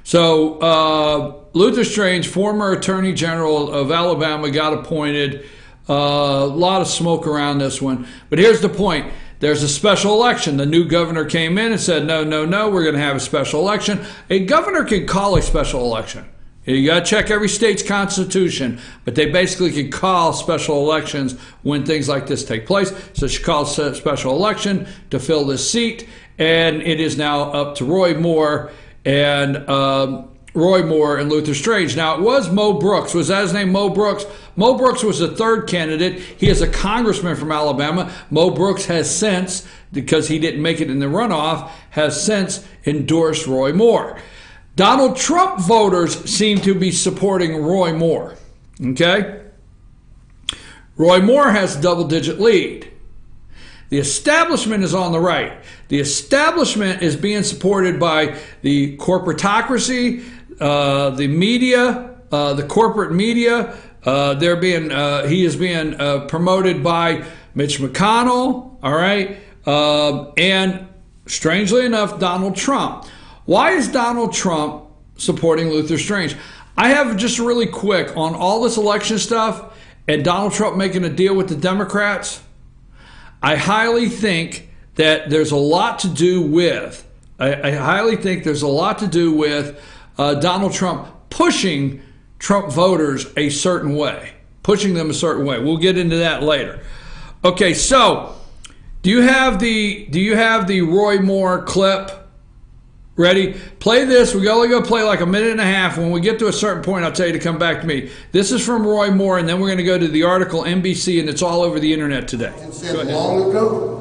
So Luther Strange, former Attorney General of Alabama, got appointed. A lot of smoke around this one. But here's the point. There's a special election. The new governor came in and said, no, we're going to have a special election. A governor can call a special election. You got to check every state's constitution, but they basically can call special elections when things like this take place. So she calls a special election to fill this seat, and it is now up to Roy Moore and Luther Strange. Now, it was Mo Brooks. Was that his name, Mo Brooks? Mo Brooks was the third candidate. He is a congressman from Alabama. Mo Brooks has since, because he didn't make it in the runoff, has since endorsed Roy Moore. Donald Trump voters seem to be supporting Roy Moore. Okay? Roy Moore has a double-digit lead. The establishment is on the right. The establishment is being supported by the corporatocracy, the media, the corporate media. He is being promoted by Mitch McConnell, all right, and strangely enough, Donald Trump. Why is Donald Trump supporting Luther Strange? I have just really quick on all this election stuff and Donald Trump making a deal with the Democrats. I highly think that there's a lot to do with. Donald Trump pushing Trump voters a certain way, pushing them a certain way. We'll get into that later. Okay, so do you have the Roy Moore clip ready? Play this. We're only going to play like a minute and a half. When we get to a certain point, I'll tell you to come back to me. This is from Roy Moore, and then we're going to go to the article NBC, and it's all over the internet today. It said long ago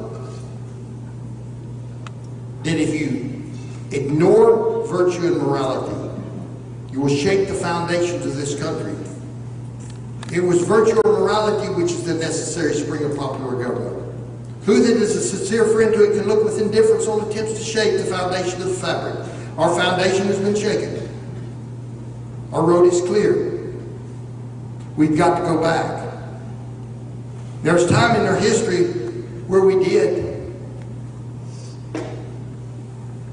that if you ignore virtue and morality, you will shake the foundations of this country. It was virtue or morality which is the necessary spring of popular government. Who that is a sincere friend to it can look with indifference on attempts to shake the foundation of the fabric. Our foundation has been shaken. Our road is clear. We've got to go back. There's time in our history where we did.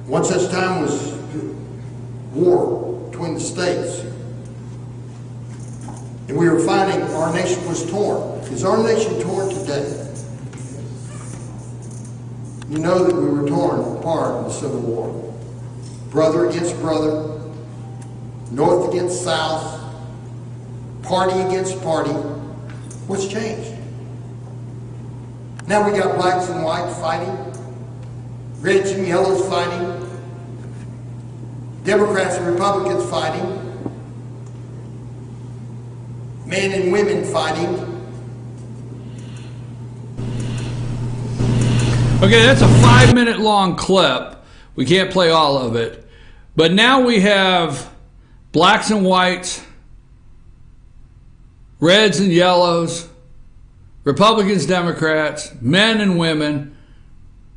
One such time was war between the states. And we were finding our nation was torn. Is our nation torn today? You know that we were torn apart in the Civil War. Brother against brother, North against South, party against party. What's changed? Now we got blacks and whites fighting, reds and yellows fighting, Democrats and Republicans fighting, men and women fighting. Okay, that's a 5-minute long clip. We can't play all of it. But now we have blacks and whites, reds and yellows, Republicans, Democrats, men and women.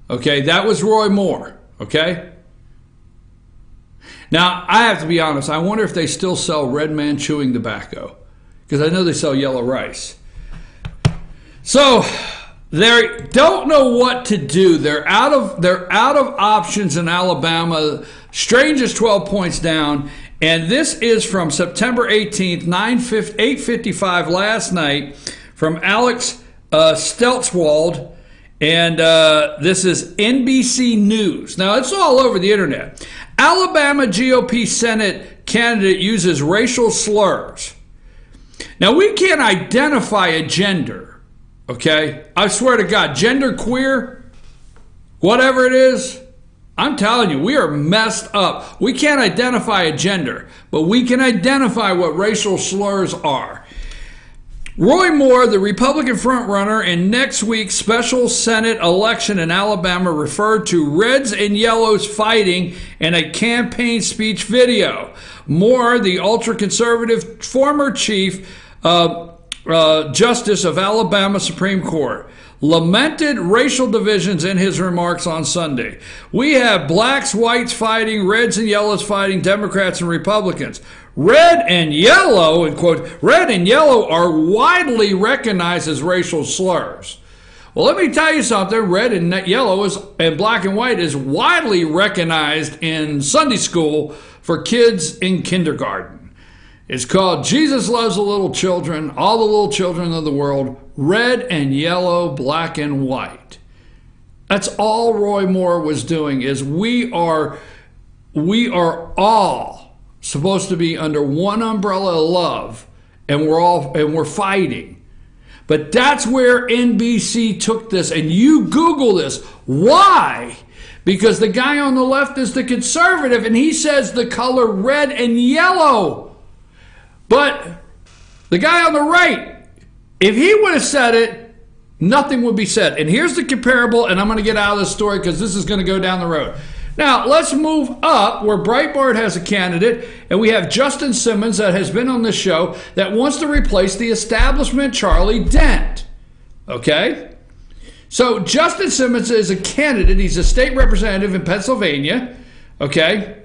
Okay, that was Roy Moore. Okay? Now, I have to be honest. I wonder if they still sell Red Man chewing tobacco, because I know they sell yellow rice. So they don't know what to do. They're out of options in Alabama. Strange is 12 points down, and this is from September 18th, 8:55 last night, from Alex Stelzwald, and this is NBC News. Now, it's all over the internet. Alabama GOP Senate candidate uses racial slurs. Now, we can't identify a gender, okay? I swear to God, gender queer, whatever it is, I'm telling you, we are messed up. We can't identify a gender, but we can identify what racial slurs are. Roy Moore, the Republican frontrunner in next week's special Senate election in Alabama, referred to reds and yellows fighting in a campaign speech video. Moore, the ultra-conservative former Chief Justice of Alabama Supreme Court, lamented racial divisions in his remarks on Sunday. We have blacks, whites fighting, reds and yellows fighting, Democrats and Republicans. Red and yellow, in quote, red and yellow are widely recognized as racial slurs. Well, let me tell you something. Red and yellow and black and white is widely recognized in Sunday school for kids in kindergarten. It's called Jesus Loves the Little Children, All the Little Children of the World, red and yellow, black and white. That's all Roy Moore was doing, is we are all supposed to be under one umbrella of love, and we're fighting. But that's where NBC took this, and you Google this. Why? Because the guy on the left is the conservative, and he says the color red and yellow. But the guy on the right, if he would have said it, nothing would be said. And here's the comparable, and I'm going to get out of this story because this is going to go down the road. Now, let's move up where Breitbart has a candidate, and we have Justin Simmons that has been on this show that wants to replace the establishment Charlie Dent. Okay? So Justin Simmons is a candidate. He's a state representative in Pennsylvania. Okay?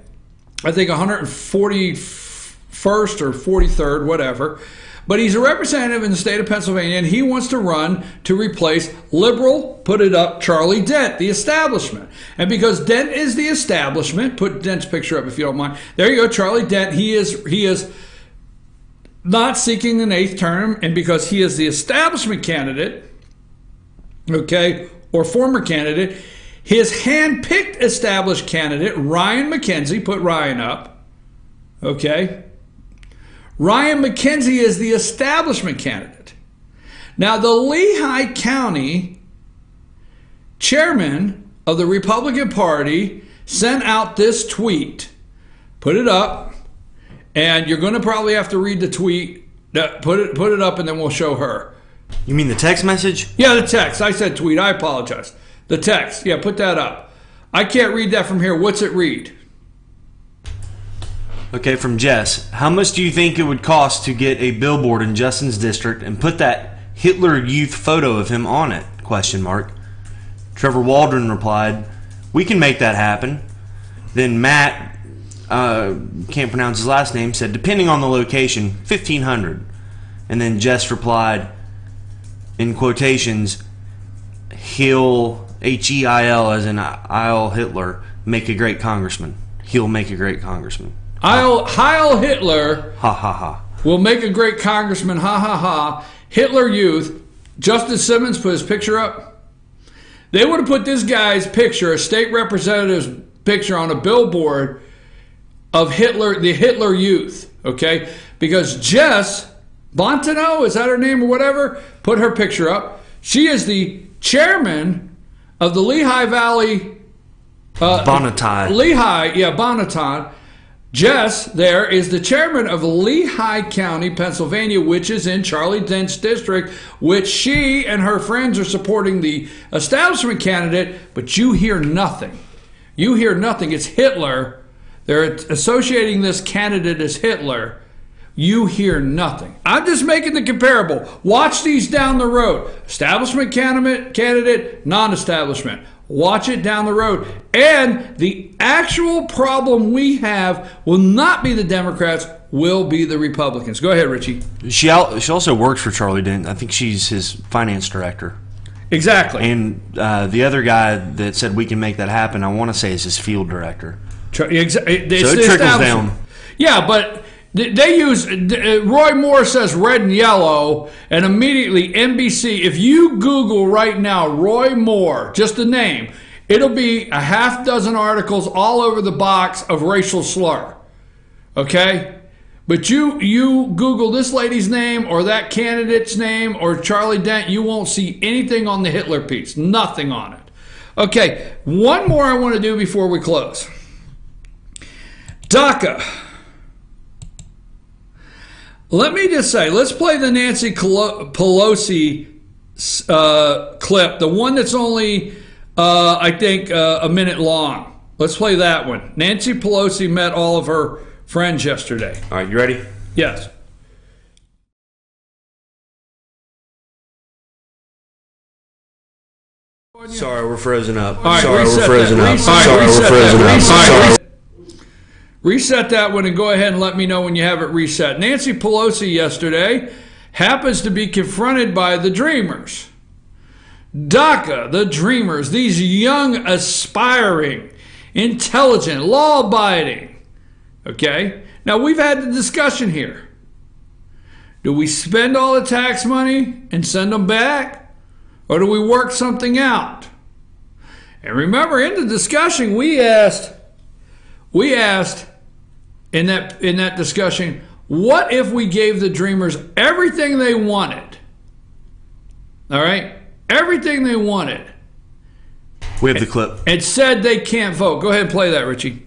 I think 141st or 43rd, whatever. But he's a representative in the state of Pennsylvania, and he wants to run to replace liberal, put it up, Charlie Dent, the establishment. And because Dent is the establishment, put Dent's picture up if you don't mind. There you go, Charlie Dent. He is not seeking an 8th term, and because he is the establishment candidate, okay, or former candidate, his hand-picked established candidate, Ryan McKenzie, put Ryan up, okay, Ryan McKenzie is the establishment candidate. Now, the Lehigh County chairman of the Republican Party sent out this tweet. Put it up, and you're going to probably have to read the tweet. Put it up, and then we'll show her. You mean the text message? Yeah, the text. I said tweet. I apologize. The text. Yeah, put that up. I can't read that from here. What's it read? Okay, from Jess. How much do you think it would cost to get a billboard in Justin's district and put that Hitler Youth photo of him on it? ? Trevor Waldron replied, we can make that happen. Then Matt, can't pronounce his last name, said, depending on the location, $1,500. And then Jess replied, in quotations, he'll, H-E-I-L, as in I'll Hitler, make a great congressman. He'll make a great congressman. Heil Hitler. Ha ha ha. Will make a great congressman. Ha ha ha. Hitler Youth. Justin Simmons put his picture up. They would have put this guy's picture, a state representative's picture, on a billboard of Hitler, the Hitler Youth, okay? Because Jess Bontano, is that her name or whatever, put her picture up. She is the chairman of the Lehigh Valley... Bonneton. Lehigh, yeah, Bonneton. Jess there is the chairman of Lehigh County, Pennsylvania, which is in Charlie Dent's district, which she and her friends are supporting the establishment candidate, but you hear nothing. You hear nothing. It's Hitler. They're associating this candidate as Hitler. You hear nothing. I'm just making the comparable. Watch these down the road. Establishment candidate, non-establishment. Watch it down the road. And the actual problem we have will not be the Democrats, will be the Republicans. Go ahead, Richie. She also works for Charlie Dent. I think she's his finance director. Exactly. And the other guy that said we can make that happen, I want to say is his field director. So it trickles down. Yeah, but they use, Roy Moore says red and yellow, and immediately NBC, if you Google right now Roy Moore, just the name, it'll be a half dozen articles all over the box of racial slur. Okay? But you Google this lady's name or that candidate's name or Charlie Dent, you won't see anything on the Hitler piece. Nothing on it. Okay, one more I want to do before we close. DACA. Let me just say, let's play the Nancy Pelosi clip, the one that's only, I think, a minute long. Let's play that one. Nancy Pelosi met all of her friends yesterday. All right, you ready? Yes. Sorry, we're frozen up. All right, Sorry, reset we're frozen that. up. Sorry, we're frozen up. Sorry. Reset that one and go ahead and let me know when you have it reset. Nancy Pelosi yesterday happens to be confronted by the Dreamers. DACA, the Dreamers, these young, aspiring, intelligent, law-abiding. Okay? Now, we've had the discussion here. Do we spend all the tax money and send them back? Or do we work something out? And remember, in the discussion, we asked in that discussion, what if we gave the Dreamers everything they wanted? All right? Everything they wanted. We have the clip. It said they can't vote. Go ahead and play that, Richie.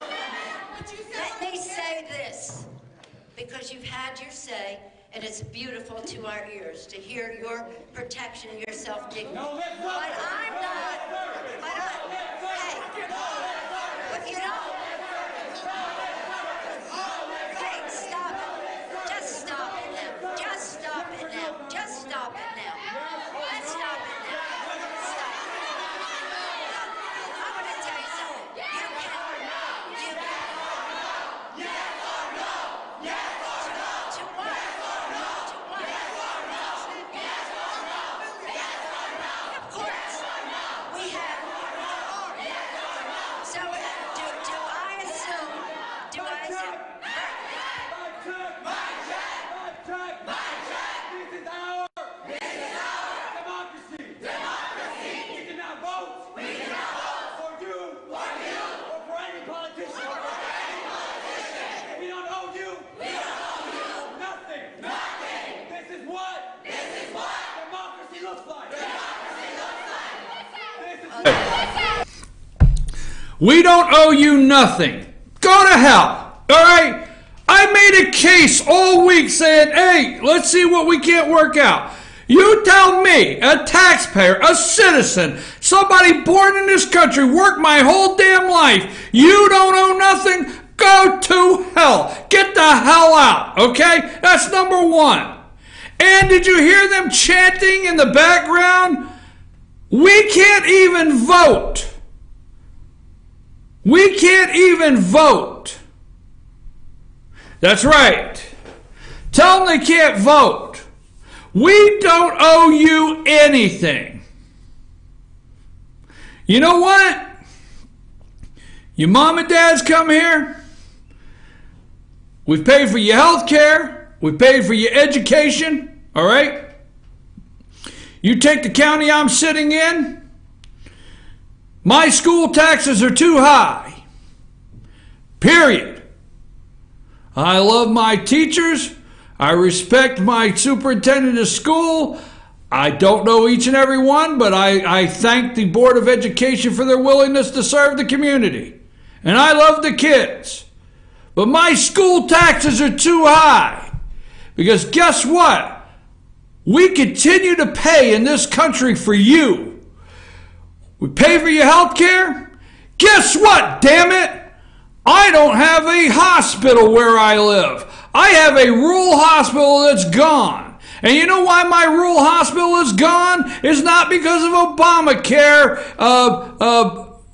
Let me say this, because you've had your say, and it's beautiful to our ears to hear your protection and your self-dignity. But I'm not. Hey, you know. Hey, stop it. Just stop it now. Just stop it now. Just stop it now. Let's stop it now. Stop it. I'm going to tell you something. You can. Yes or no? Yes or no? To what? To what? Yes or no? Yes or no? Yes or no? Of course. We have. Yes or no? So do I assume? Do I assume? This is our democracy. We cannot vote. For you. Or for any politician. We don't owe you. Nothing. This is what democracy looks like. We don't owe you nothing. Go to hell. All right? I made a case all week saying, hey, let's see what we can't work out. You tell me, a taxpayer, a citizen, somebody born in this country, worked my whole damn life, you don't owe nothing? Go to hell. Get the hell out, okay? That's number one. And did you hear them chanting in the background? We can't even vote. We can't even vote. That's right. Tell them they can't vote. We don't owe you anything. You know what? Your mom and dad's come here. We've paid for your health care. We've paid for your education. All right? You take the county I'm sitting in. My school taxes are too high. Period. I love my teachers. I respect my superintendent of school. I don't know each and every one, but I thank the Board of Education for their willingness to serve the community. And I love the kids. But my school taxes are too high. Because guess what? We continue to pay in this country for you. We pay for your health care. Guess what, damn it? I don't have a hospital where I live. I have a rural hospital that's gone. And you know why my rural hospital is gone? It's not because of Obamacare,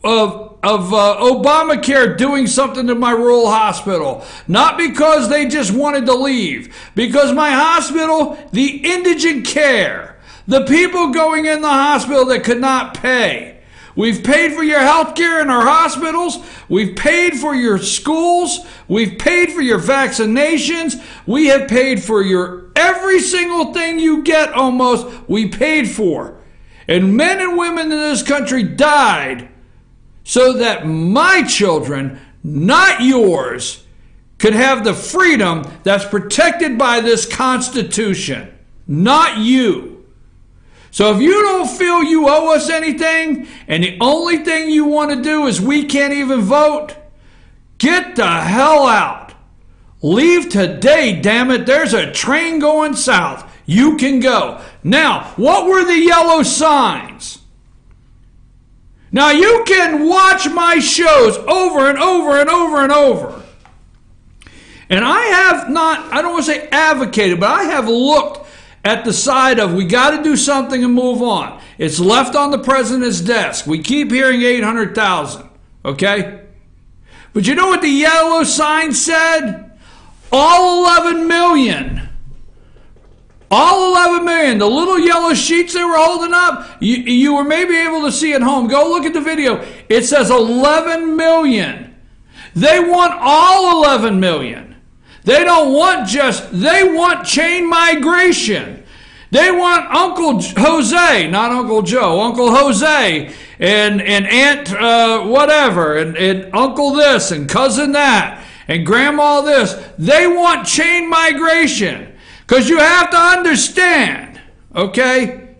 Obamacare doing something to my rural hospital. Not because they just wanted to leave. Because my hospital, the indigent care, the people going in the hospital that could not pay. We've paid for your health care in our hospitals. We've paid for your schools. We've paid for your vaccinations. We have paid for your every single thing you get almost, we paid for. And men and women in this country died so that my children, not yours, could have the freedom that's protected by this Constitution, not you. So if you don't feel you owe us anything, and the only thing you want to do is we can't even vote, get the hell out. Leave today, damn it. There's a train going south. You can go. Now, what were the yellow signs? Now, you can watch my shows over and over and over and over. And I have not, I don't want to say advocated, but I have looked at the side of we got to do something and move on. It's left on the president's desk. We keep hearing 800,000, okay? But you know what the yellow sign said? All 11 million. All 11 million. The little yellow sheets they were holding up, you were maybe able to see at home. Go look at the video. It says 11 million. They want all 11 million. They don't want they want chain migration. They want Uncle Jose, not Uncle Joe, Uncle Jose and Aunt whatever, and Uncle this and cousin that and grandma this. They want chain migration. Because you have to understand, okay,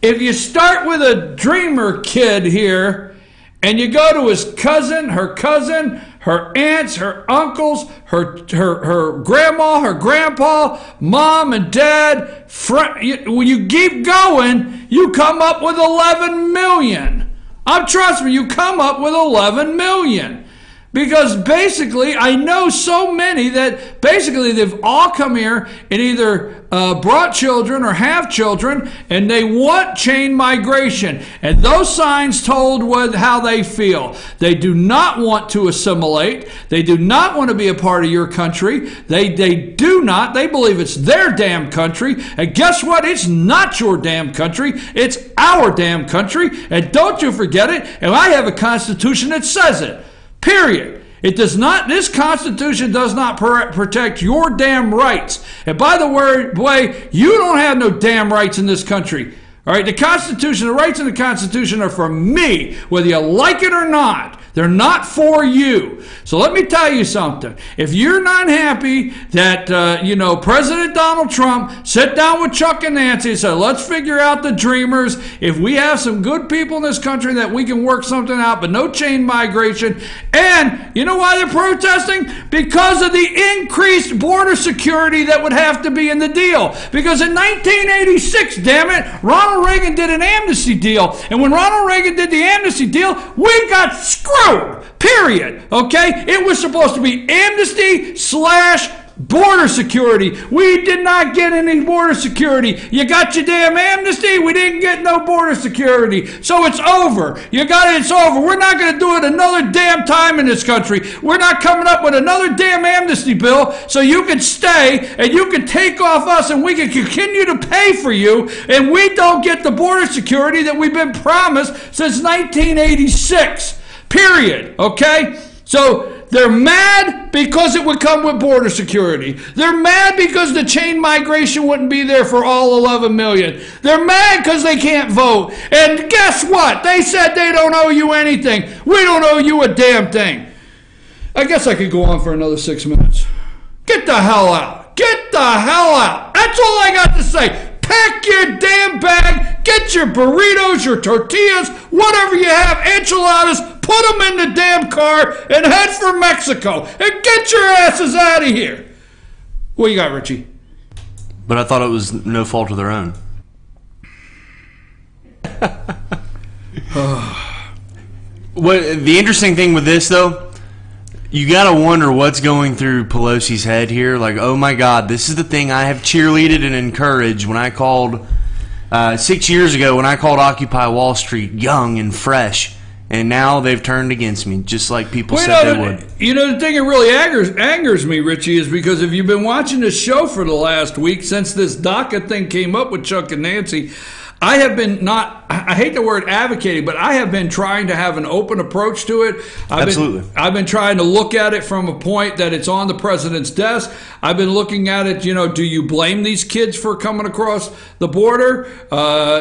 if you start with a dreamer kid here and you go to his cousin, her aunts, her uncles, her grandma, her grandpa, mom and dad. When you keep going, you come up with 11 million. Trust me, you come up with 11 million. Because basically, I know so many that basically they've all come here and either brought children or have children, and they want chain migration. And those signs told how they feel. They do not want to assimilate. They do not want to be a part of your country. They do not. They believe it's their damn country. And guess what? It's not your damn country. It's our damn country. And don't you forget it. And I have a constitution that says it. Period. It does not, this Constitution does not protect your damn rights. And by the way, you don't have no damn rights in this country. All right, the Constitution, the rights in the Constitution are for me, whether you like it or not. They're not for you. So let me tell you something. If you're not happy that, President Donald Trump sat down with Chuck and Nancy and said, let's figure out the dreamers. If we have some good people in this country that we can work something out, but no chain migration. And you know why they're protesting? Because of the increased border security that would have to be in the deal. Because in 1986, damn it, Ronald Reagan did an amnesty deal. And when Ronald Reagan did the amnesty deal, we got screwed. Period. Okay? It was supposed to be amnesty / border security. We did not get any border security. You got your damn amnesty. We didn't get no border security. So it's over. You got it. It's over. We're not going to do it another damn time in this country. We're not coming up with another damn amnesty bill so you can stay and you can take off us and we can continue to pay for you and we don't get the border security that we've been promised since 1986. Period. Okay? So They're mad because it would come with border security. They're mad because the chain migration wouldn't be there for all 11 million. They're mad because they can't vote. And guess what? They said they don't owe you anything. We don't owe you a damn thing. I guess I could go on for another 6 minutes. Get the hell out. Get the hell out. That's all I got to say. Pack your damn bag, get your burritos, your tortillas, whatever you have, enchiladas, put them in the damn car and head for Mexico and get your asses out of here. What you got, Richie? But I thought it was no fault of their own. The interesting thing with this, though, you gotta wonder what's going through Pelosi's head here. Like, oh my God, this is the thing I have cheerleaded and encouraged when I called 6 years ago when I called Occupy Wall Street young and fresh, and now they've turned against me, just like people said they would. You know, the thing that really angers me, Richie, is because if you've been watching this show for the last week, since this DACA thing came up with Chuck and Nancy, I have been I hate the word advocating, but I have been trying to have an open approach to it. I've been trying to look at it from a point that it's on the president's desk. I've been looking at it, you know, do you blame these kids for coming across the border?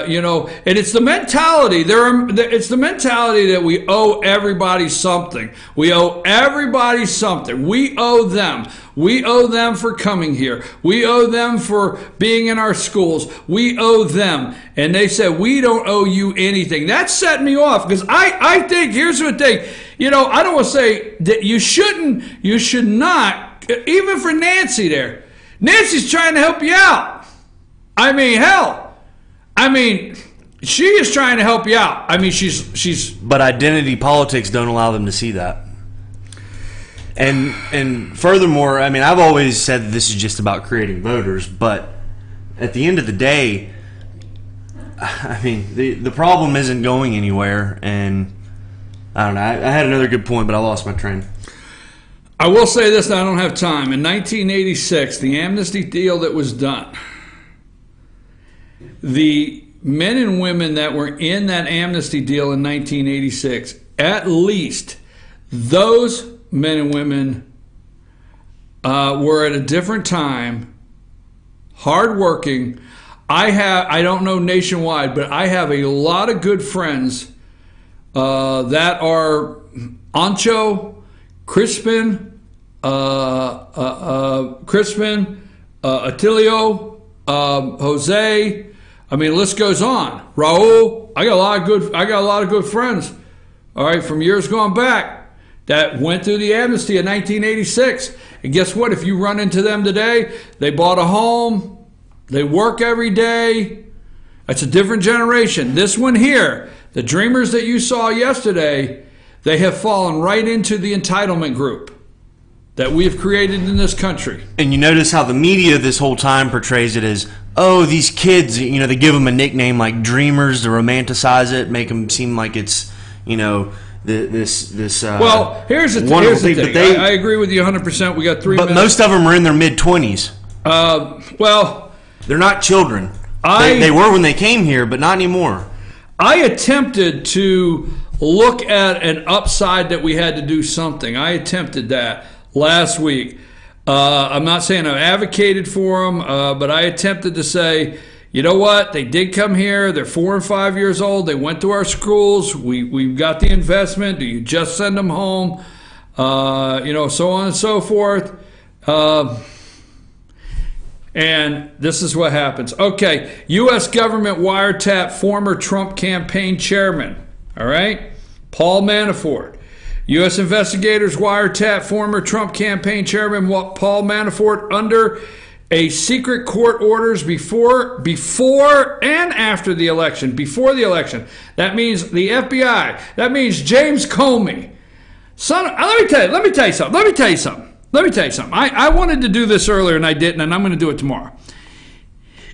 You know, and it's the mentality. It's the mentality that we owe everybody something. We owe everybody something. We owe them. We owe them for coming here. We owe them for being in our schools. We owe them. And they said, we don't owe you anything. That set me off because I think, here's the thing, you know, I don't want to say that you should not, even for Nancy there. Nancy's trying to help you out. I mean, hell. I mean, she is trying to help you out. I mean, she's. But identity politics don't allow them to see that. And furthermore, I mean, I've always said that this is just about creating voters, but at the end of the day, I mean, the problem isn't going anywhere, and I don't know. I had another good point, but I lost my train. I will say this, I don't have time. In 1986, the amnesty deal that was done, the men and women that were in that amnesty deal in 1986, at least those men and women were at a different time, hardworking. I don't know nationwide, but I have a lot of good friends that are Ancho, Crispin, Attilio, Jose. I mean, the list goes on. Raul. I got a lot of good friends. All right, from years gone back that went through the amnesty in 1986. And guess what? If you run into them today, they bought a home. They work every day. That's a different generation. This one here, the dreamers that you saw yesterday, they have fallen right into the entitlement group that we have created in this country. And you notice how the media this whole time portrays it as, oh, these kids, you know, they give them a nickname like dreamers to romanticize it, make them seem like it's, you know, this well, here's the thing. I agree with you 100%. We got 3 minutes. But most of them are in their mid-20s. Well, they're not children. They were when they came here, but not anymore. I attempted to look at an upside that we had to do something. I attempted that last week. I'm not saying I advocated for them, but I attempted to say, you know what? They did come here. They're 4 and 5 years old. They went to our schools. We've got the investment. Do you just send them home? You know, so on and so forth. And this is what happens. Okay, U.S. government wiretap former Trump campaign chairman. All right, Paul Manafort. U.S. investigators wiretap former Trump campaign chairman Paul Manafort under a secret court orders before and after the election. Before the election. That means the FBI. That means James Comey. Let me tell you something. I wanted to do this earlier and I didn't, and I'm going to do it tomorrow.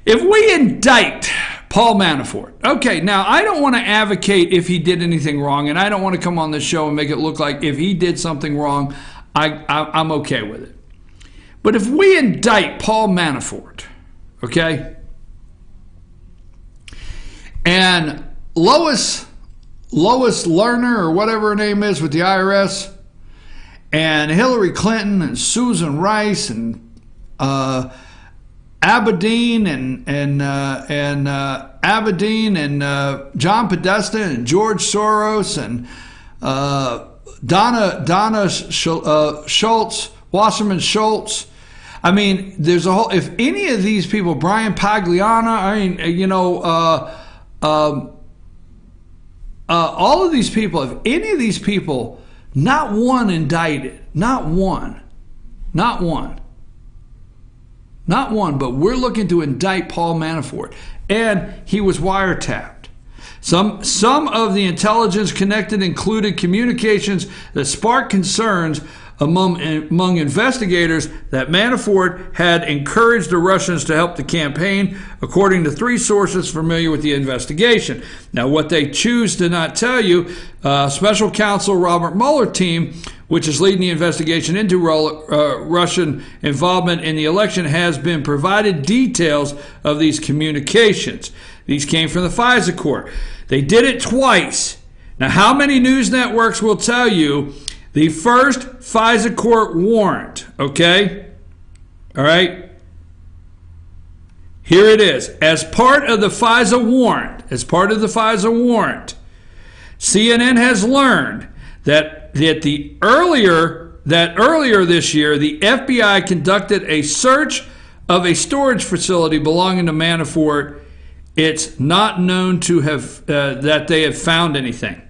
If we indict Paul Manafort, okay, now I don't want to advocate if he did anything wrong, and I don't want to come on this show and make it look like if he did something wrong, I'm okay with it. But if we indict Paul Manafort, okay, and Lois Lerner or whatever her name is with the IRS, and Hillary Clinton and Susan Rice and Aberdeen and John Podesta and George Soros and Donna Schultz, Wasserman Schultz. I mean, there's a whole. If any of these people, Brian Pagliana, I mean, you know, all of these people, if any of these people, not one indicted, not one, but we're looking to indict Paul Manafort, and he was wiretapped. Some of the intelligence connected included communications that sparked concerns among investigators that Manafort had encouraged the Russians to help the campaign, according to 3 sources familiar with the investigation. Now, what they choose to not tell you, Special Counsel Robert Mueller team, which is leading the investigation into Russian involvement in the election, has been provided details of these communications. These came from the FISA court. They did it twice. Now, how many news networks will tell you the first FISA court warrant, okay? All right? Here it is. As part of the FISA warrant, CNN has learned that earlier this year, the FBI conducted a search of a storage facility belonging to Manafort. It's not known to have that they have found anything.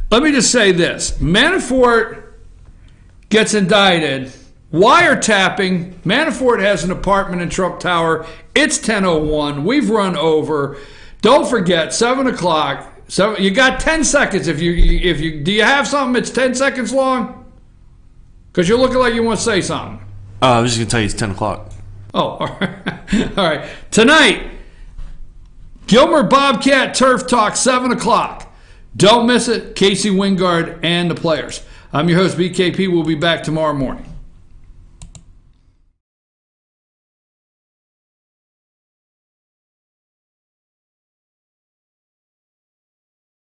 Let me just say this. Manafort gets indicted. Wiretapping. Manafort has an apartment in Trump Tower. It's 10:01. We've run over. Don't forget, 7 o'clock. You got 10 seconds. If you do you have something that's 10 seconds long? Because you're looking like you want to say something. I was just going to tell you it's 10 o'clock. Oh, all right. All right. Tonight, Gilmer Bobcat Turf Talk, 7 o'clock. Don't miss it. Casey Wingard and the players. I'm your host, BKP. We'll be back tomorrow morning.